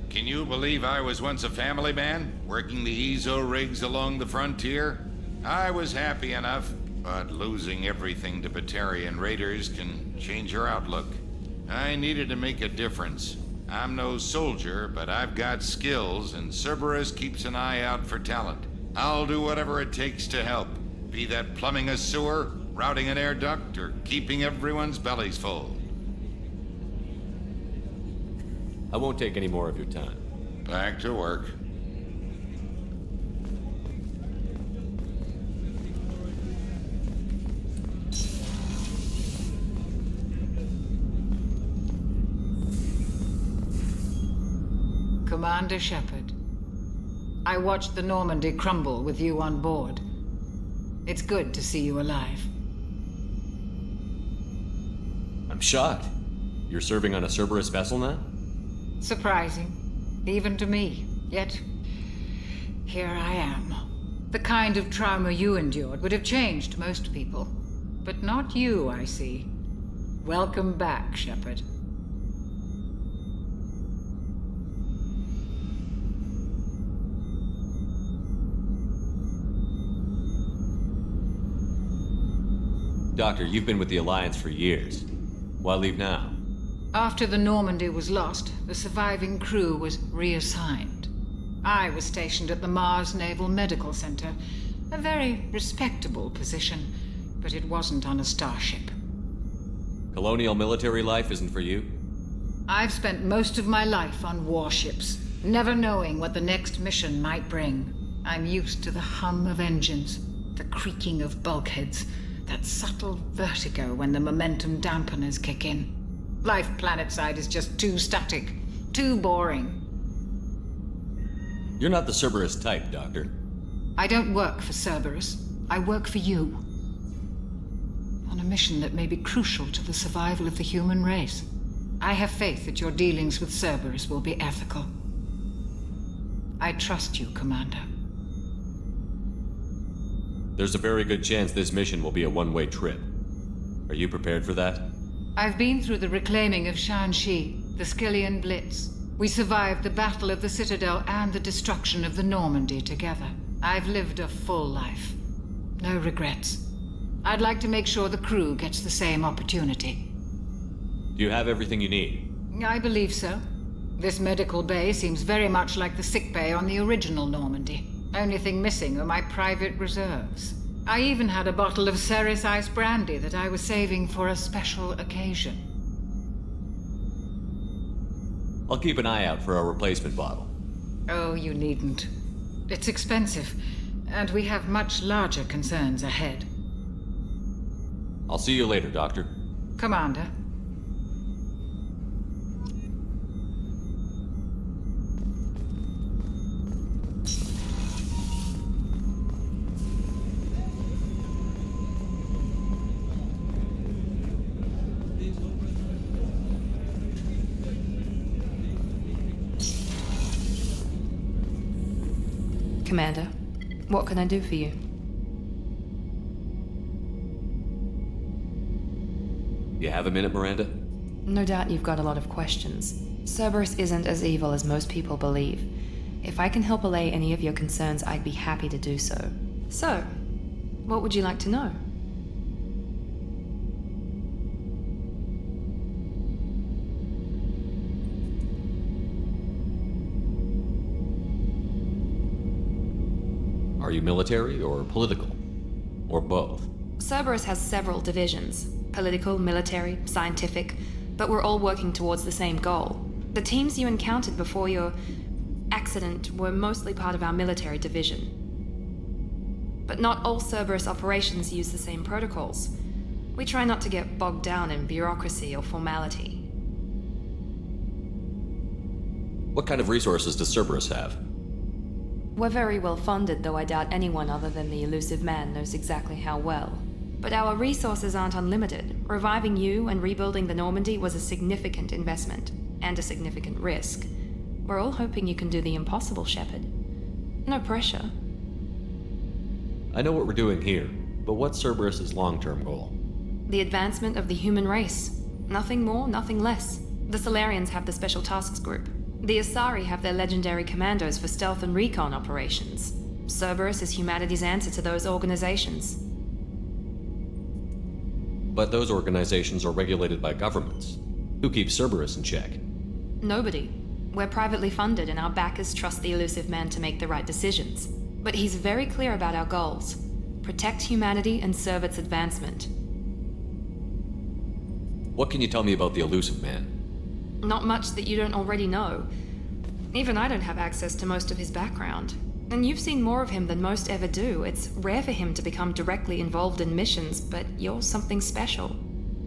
Can you believe I was once a family man, working the Ezo rigs along the frontier? I was happy enough, but losing everything to Batarian raiders can change your outlook. I needed to make a difference. I'm no soldier, but I've got skills, and Cerberus keeps an eye out for talent. I'll do whatever it takes to help, be that plumbing a sewer, routing an air duct, or keeping everyone's bellies full. I won't take any more of your time. Back to work. Commander Shepard, I watched the Normandy crumble with you on board. It's good to see you alive. I'm shocked. You're serving on a Cerberus vessel now? Surprising, even to me. Yet, here I am. The kind of trauma you endured would have changed most people. But not you, I see. Welcome back, Shepard. Doctor, you've been with the Alliance for years. Why leave now? After the Normandy was lost, the surviving crew was reassigned. I was stationed at the Mars Naval Medical Center, a very respectable position, but it wasn't on a starship. Colonial military life isn't for you? I've spent most of my life on warships, never knowing what the next mission might bring. I'm used to the hum of engines, the creaking of bulkheads, that subtle vertigo when the momentum dampeners kick in. Life planetside is just too static, too boring. You're not the Cerberus type, Doctor. I don't work for Cerberus. I work for you. On a mission that may be crucial to the survival of the human race. I have faith that your dealings with Cerberus will be ethical. I trust you, Commander. There's a very good chance this mission will be a one-way trip. Are you prepared for that? I've been through the reclaiming of Shanxi, the Skyllian Blitz. We survived the Battle of the Citadel and the destruction of the Normandy together. I've lived a full life. No regrets. I'd like to make sure the crew gets the same opportunity. Do you have everything you need? I believe so. This medical bay seems very much like the sick bay on the original Normandy. Only thing missing are my private reserves. I even had a bottle of Ceres Ice brandy that I was saving for a special occasion. I'll keep an eye out for a replacement bottle. Oh, you needn't. It's expensive, and we have much larger concerns ahead. I'll see you later, Doctor. Commander. Commander, what can I do for you? You have a minute, Miranda? No doubt you've got a lot of questions. Cerberus isn't as evil as most people believe. If I can help allay any of your concerns, I'd be happy to do so. So, what would you like to know? Are you military or political? Or both? Cerberus has several divisions. Political, military, scientific, but we're all working towards the same goal. The teams you encountered before your accident were mostly part of our military division. But not all Cerberus operations use the same protocols. We try not to get bogged down in bureaucracy or formality. What kind of resources does Cerberus have? We're very well funded, though I doubt anyone other than the elusive man knows exactly how well. But our resources aren't unlimited. Reviving you and rebuilding the Normandy was a significant investment, and a significant risk. We're all hoping you can do the impossible, Shepard. No pressure. I know what we're doing here, but what's Cerberus' long-term goal? The advancement of the human race. Nothing more, nothing less. The Solarians have the Special Tasks Group. The Asari have their legendary commandos for stealth and recon operations. Cerberus is humanity's answer to those organizations. But those organizations are regulated by governments. Who keeps Cerberus in check? Nobody. We're privately funded and our backers trust the Illusive Man to make the right decisions. But he's very clear about our goals. Protect humanity and serve its advancement. What can you tell me about the Illusive Man? Not much that you don't already know. Even I don't have access to most of his background. And you've seen more of him than most ever do. It's rare for him to become directly involved in missions, but you're something special.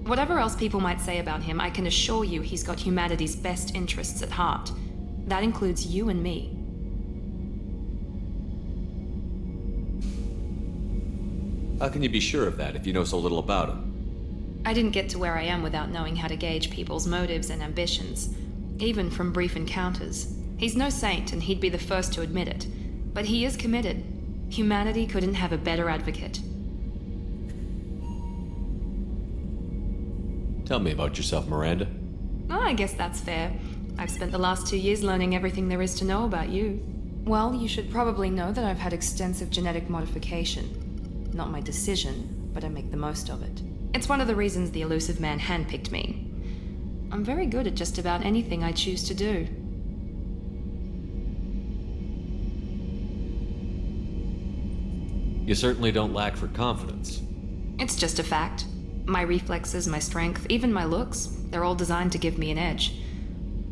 Whatever else people might say about him, I can assure you he's got humanity's best interests at heart. That includes you and me. How can you be sure of that if you know so little about him? I didn't get to where I am without knowing how to gauge people's motives and ambitions, even from brief encounters. He's no saint, and he'd be the first to admit it. But he is committed. Humanity couldn't have a better advocate. Tell me about yourself, Miranda. Oh, I guess that's fair. I've spent the last 2 years learning everything there is to know about you. Well, you should probably know that I've had extensive genetic modification. Not my decision, but I make the most of it. It's one of the reasons the Illusive Man handpicked me. I'm very good at just about anything I choose to do. You certainly don't lack for confidence. It's just a fact. My reflexes, my strength, even my looks, they're all designed to give me an edge.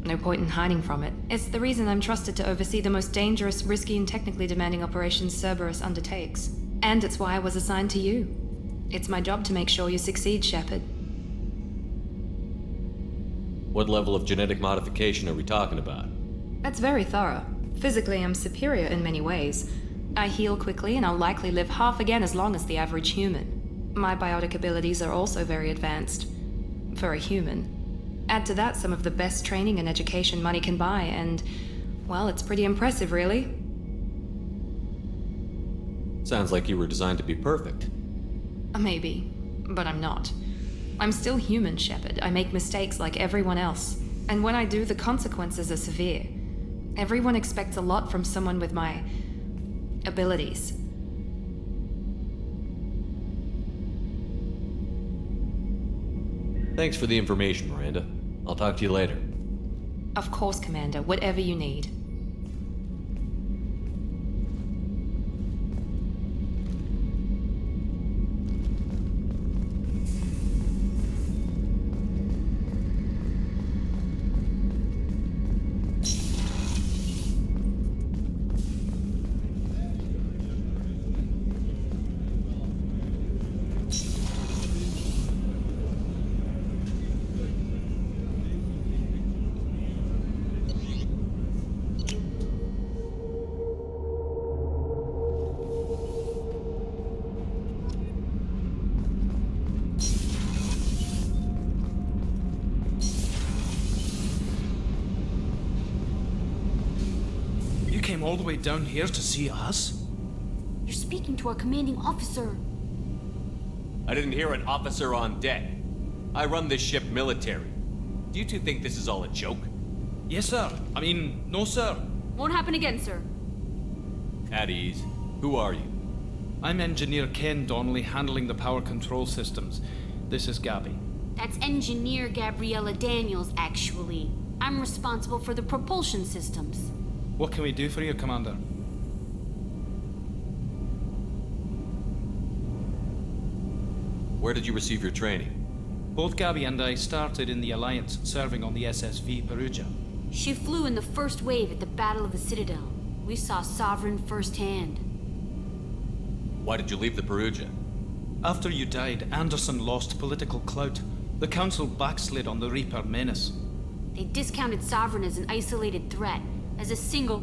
No point in hiding from it. It's the reason I'm trusted to oversee the most dangerous, risky, and technically demanding operations Cerberus undertakes. And it's why I was assigned to you. It's my job to make sure you succeed, Shepard. What level of genetic modification are we talking about? That's very thorough. Physically, I'm superior in many ways. I heal quickly, and I'll likely live half again as long as the average human. My biotic abilities are also very advanced. For a human. Add to that some of the best training and education money can buy, and, well, it's pretty impressive, really. Sounds like you were designed to be perfect. Maybe, but I'm not. I'm still human, Shepard. I make mistakes like everyone else. And when I do, the consequences are severe. Everyone expects a lot from someone with my abilities. Thanks for the information, Miranda. I'll talk to you later. Of course, Commander. Whatever you need. Came all the way down here to see us? You're speaking to our commanding officer. I didn't hear an officer on deck. I run this ship military. Do you two think this is all a joke? Yes, sir. I mean, no, sir. Won't happen again, sir. At ease. Who are you? I'm Engineer Ken Donnelly, handling the power control systems. This is Gabby. That's Engineer Gabriella Daniels, actually. I'm responsible for the propulsion systems. What can we do for you, Commander? Where did you receive your training? Both Gabby and I started in the Alliance, serving on the SSV Perugia. She flew in the first wave at the Battle of the Citadel. We saw Sovereign firsthand. Why did you leave the Perugia? After you died, Anderson lost political clout. The Council backslid on the Reaper menace. They discounted Sovereign as an isolated threat. As a single...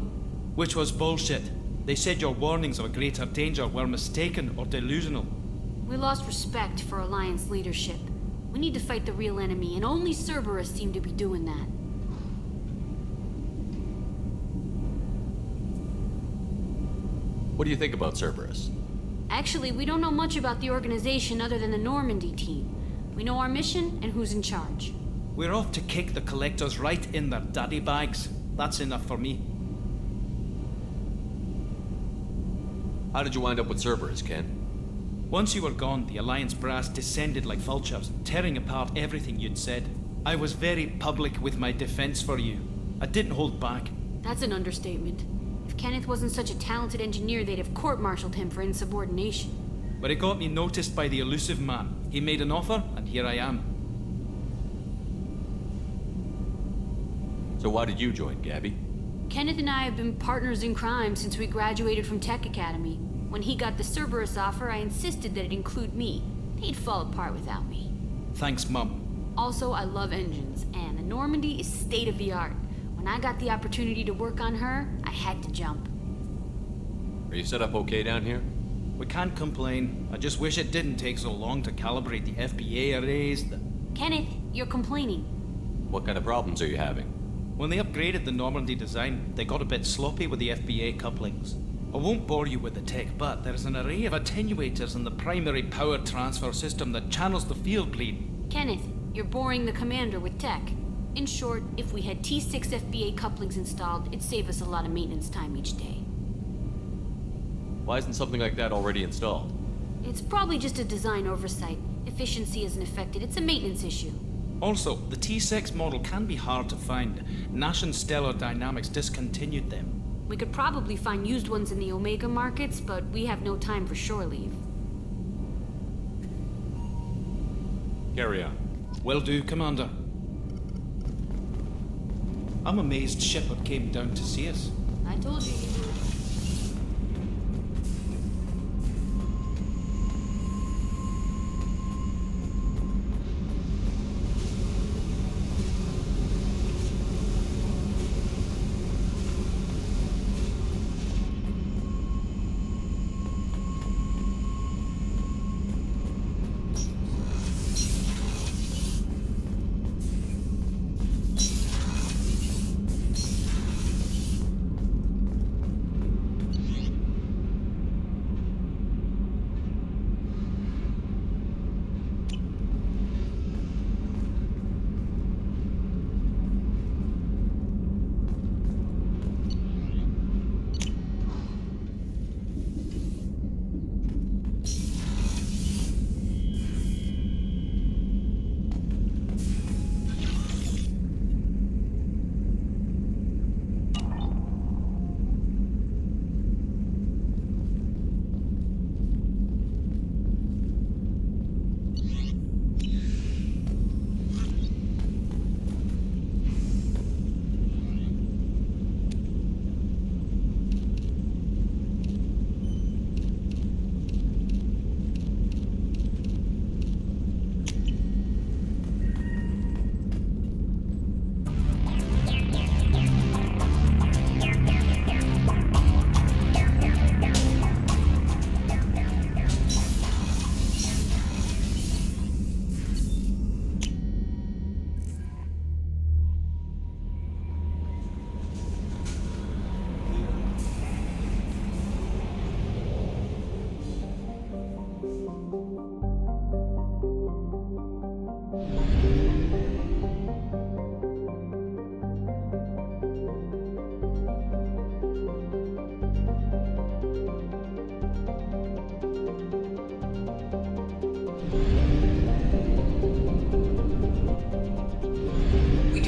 Which was bullshit. They said your warnings of a greater danger were mistaken or delusional. We lost respect for Alliance leadership. We need to fight the real enemy, and only Cerberus seem to be doing that. What do you think about Cerberus? Actually, we don't know much about the organization other than the Normandy team. We know our mission and who's in charge. We're off to kick the Collectors right in their daddy bags. That's enough for me. How did you wind up with Cerberus, Ken? Once you were gone, the Alliance brass descended like vultures, tearing apart everything you'd said. I was very public with my defense for you. I didn't hold back. That's an understatement. If Kenneth wasn't such a talented engineer, they'd have court-martialed him for insubordination. But it got me noticed by the elusive man. He made an offer, and here I am. So why did you join, Gabby? Kenneth and I have been partners in crime since we graduated from Tech Academy. When he got the Cerberus offer, I insisted that it include me. He'd fall apart without me. Thanks, Mum. Also, I love engines, and the Normandy is state-of-the-art. When I got the opportunity to work on her, I had to jump. Are you set up okay down here? We can't complain. I just wish it didn't take so long to calibrate the FBA arrays. Kenneth, you're complaining. What kind of problems are you having? When they upgraded the Normandy design, they got a bit sloppy with the FBA couplings. I won't bore you with the tech, but there's an array of attenuators in the primary power transfer system that channels the field bleed. Kenneth, you're boring the commander with tech. In short, if we had T6 FBA couplings installed, it'd save us a lot of maintenance time each day. Why isn't something like that already installed? It's probably just a design oversight. Efficiency isn't affected, it's a maintenance issue. Also, the T6 model can be hard to find. Nash and Stellar Dynamics discontinued them. We could probably find used ones in the Omega markets, but we have no time for shore leave. Carry on. Will do, Commander. I'm amazed Shepard came down to see us. I told you he would.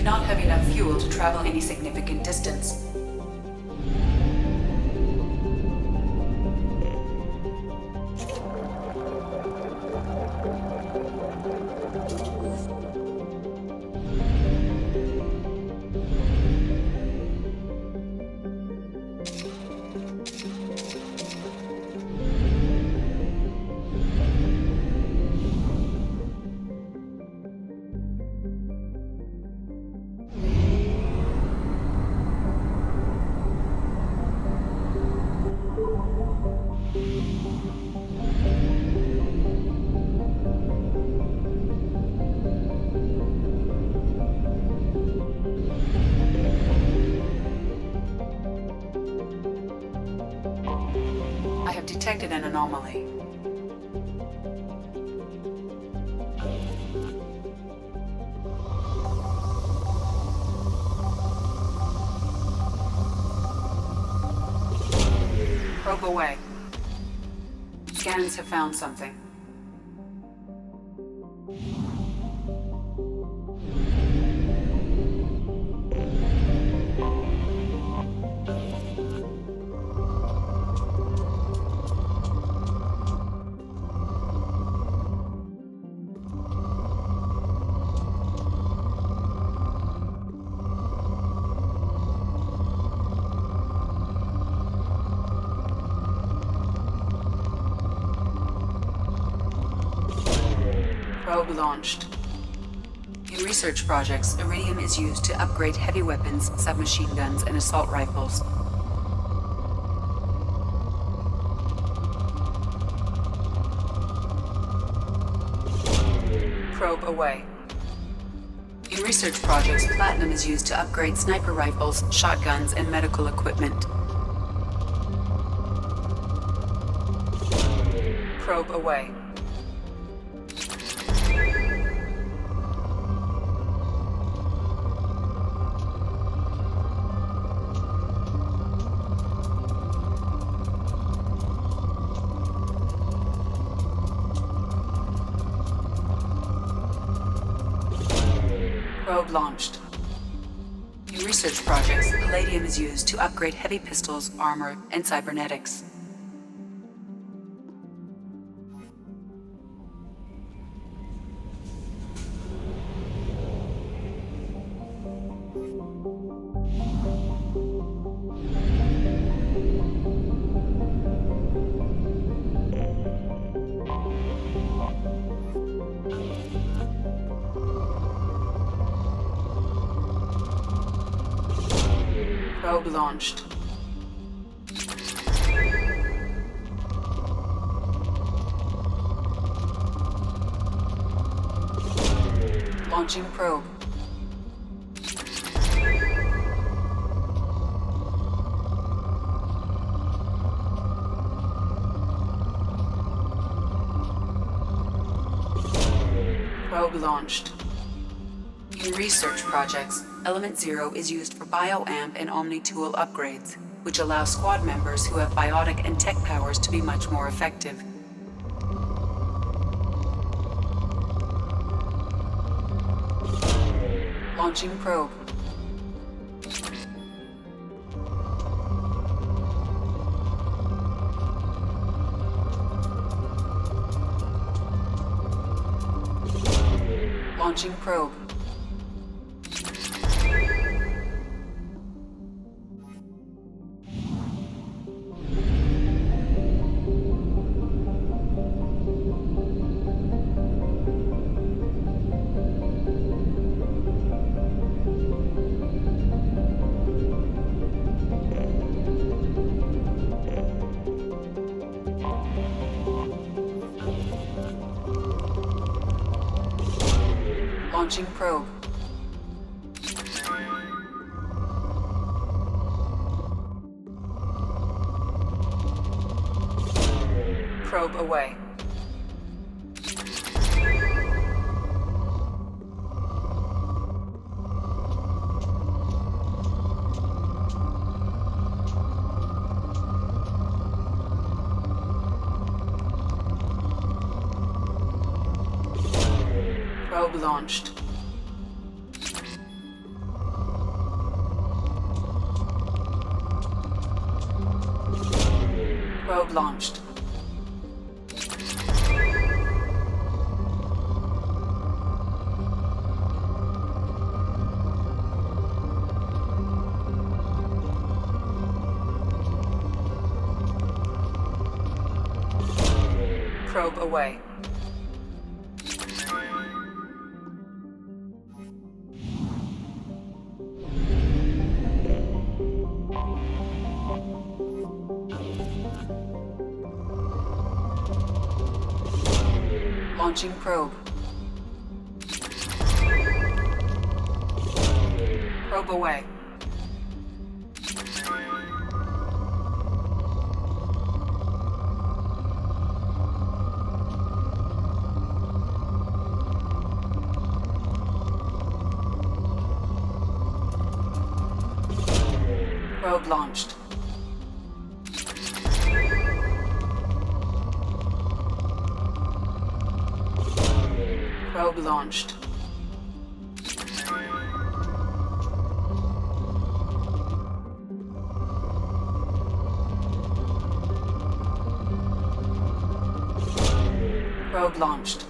Not have enough fuel to travel any significant distance. detected an anomaly. Probe away. Scans have found something. Probe launched. In research projects, Iridium is used to upgrade heavy weapons, submachine guns, and assault rifles. Probe away. In research projects, Platinum is used to upgrade sniper rifles, shotguns, and medical equipment. Probe away. Probe launched. In research projects, Palladium is used to upgrade heavy pistols, armor, and cybernetics. Probe launched. Launching probe. Probe launched. In research projects, Element Zero is used for BioAmp and Omni-Tool upgrades, which allow squad members who have biotic and tech powers to be much more effective. Launching probe. Launching probe. Launching probe. Probe away. Probe launched. Probe launched. Probe away. Launching probe. Probe away. Probe launched. Probe launched. Probe launched.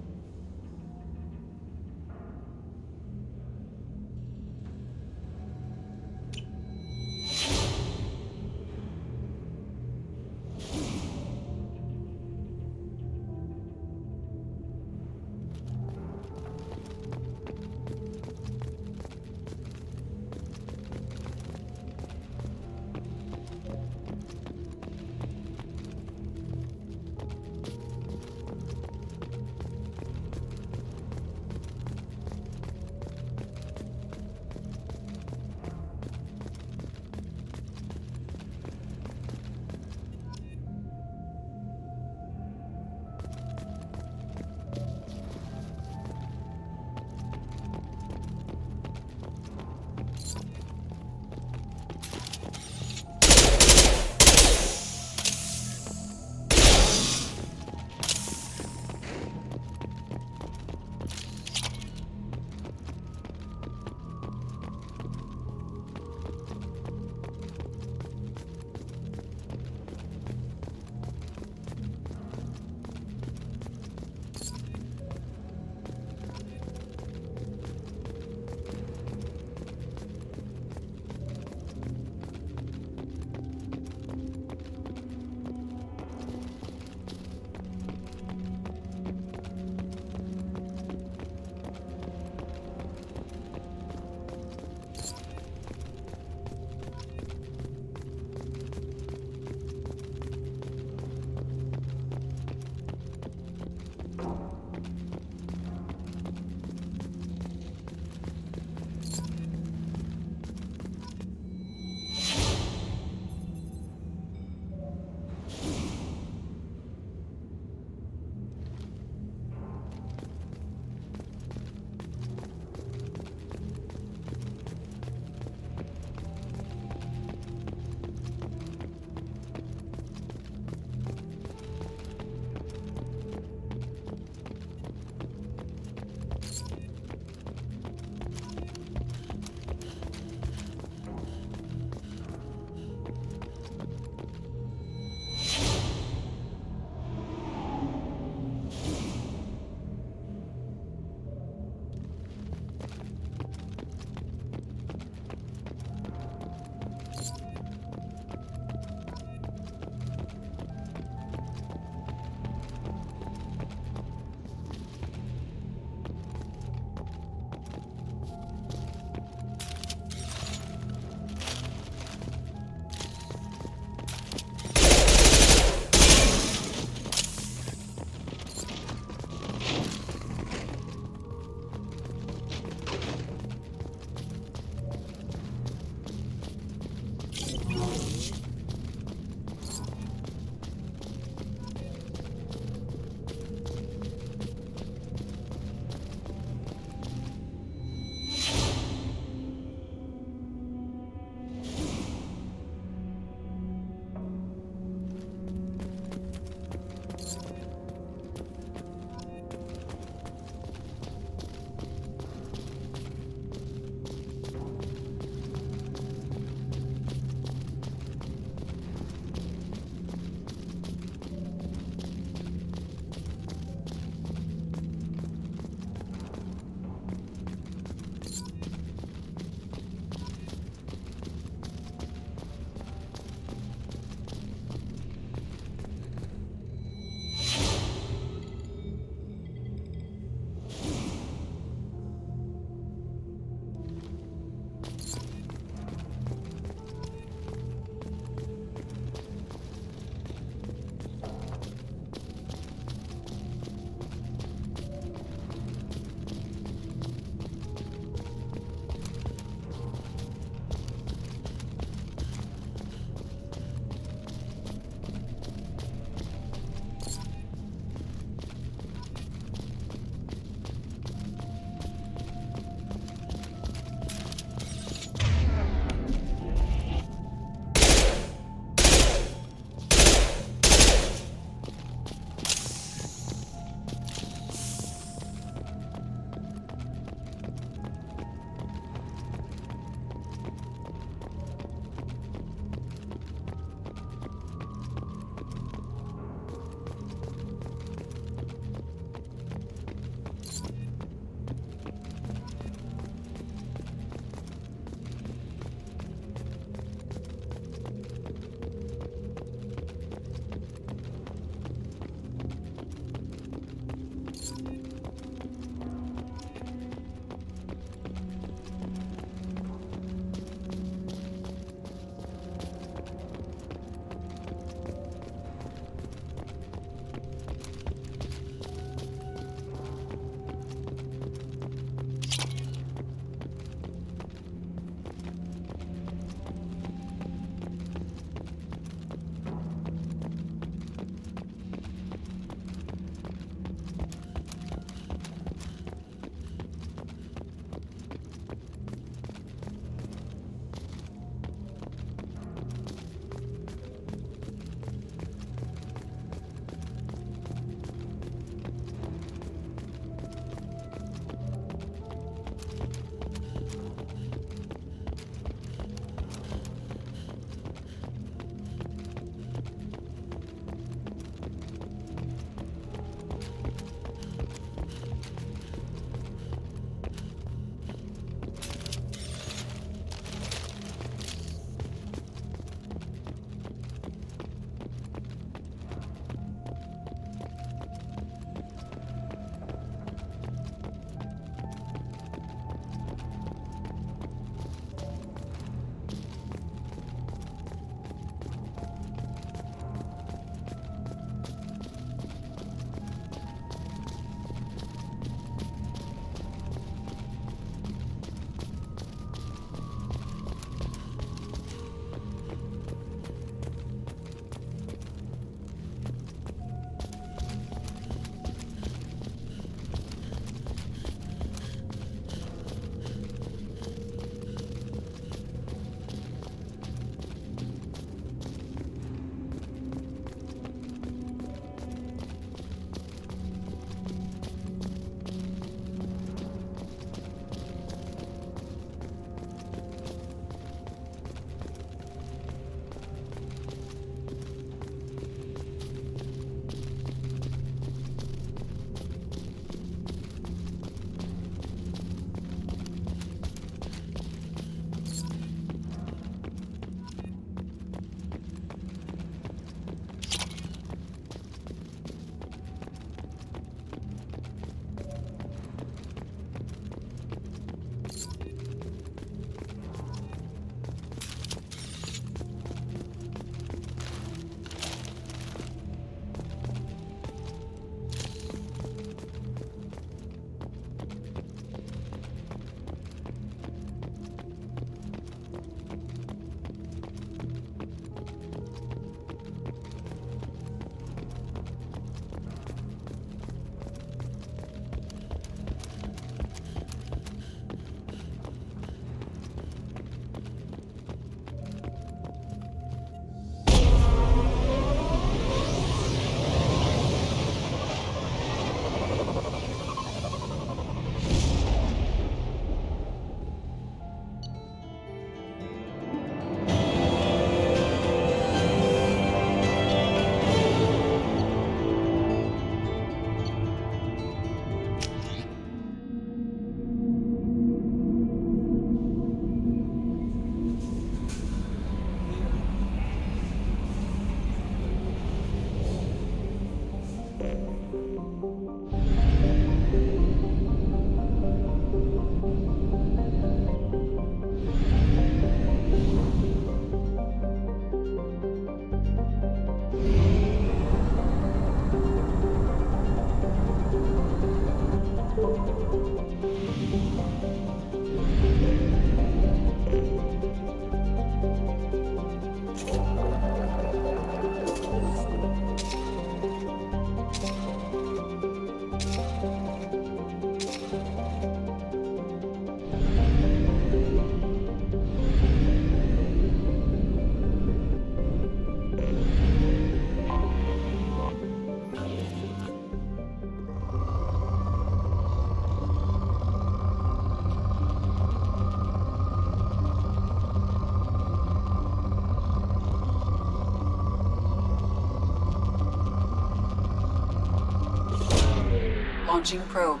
Launching probe.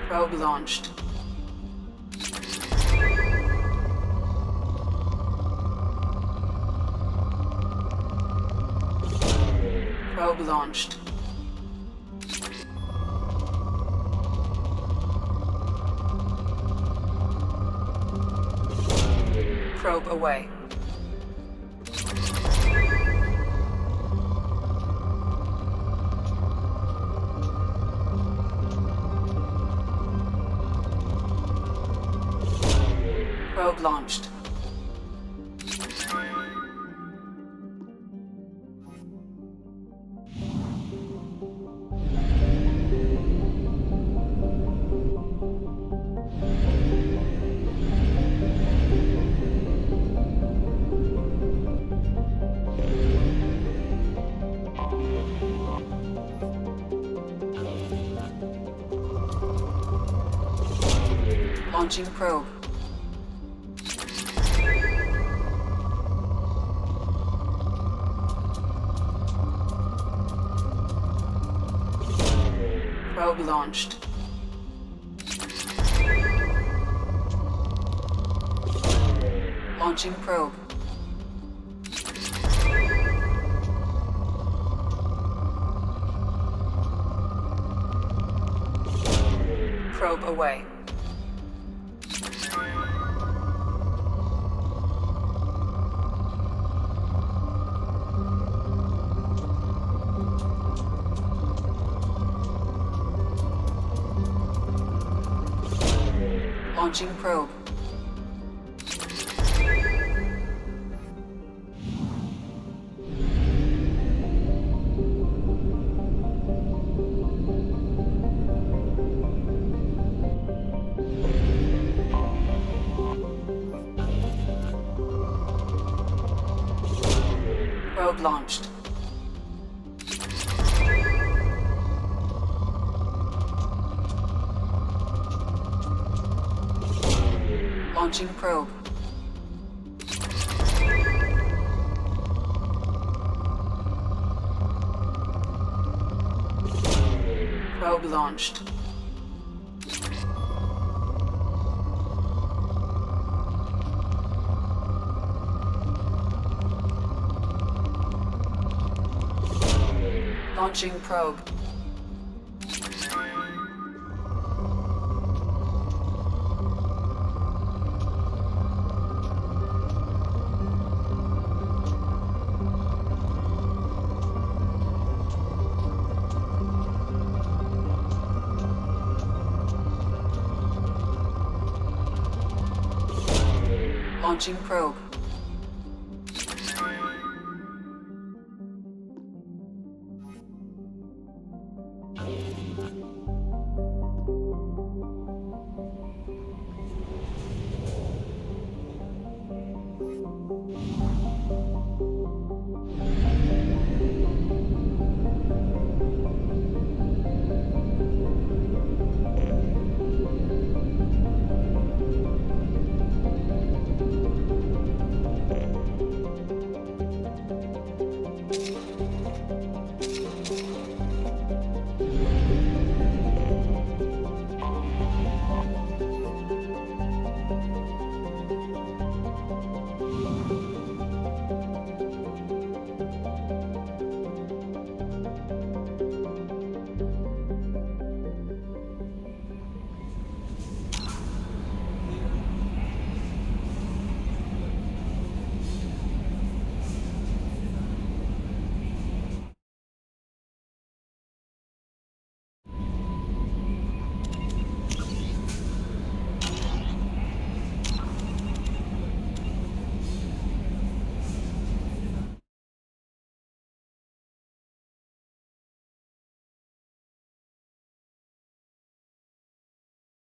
Probe launched. Probe launched. Probe away. Probe launched. Launching probe. Probe launched. Launching probe. Probe away. Launching probe. Probe launched. Launching probe. Probe launched. Launching probe. Launching probe.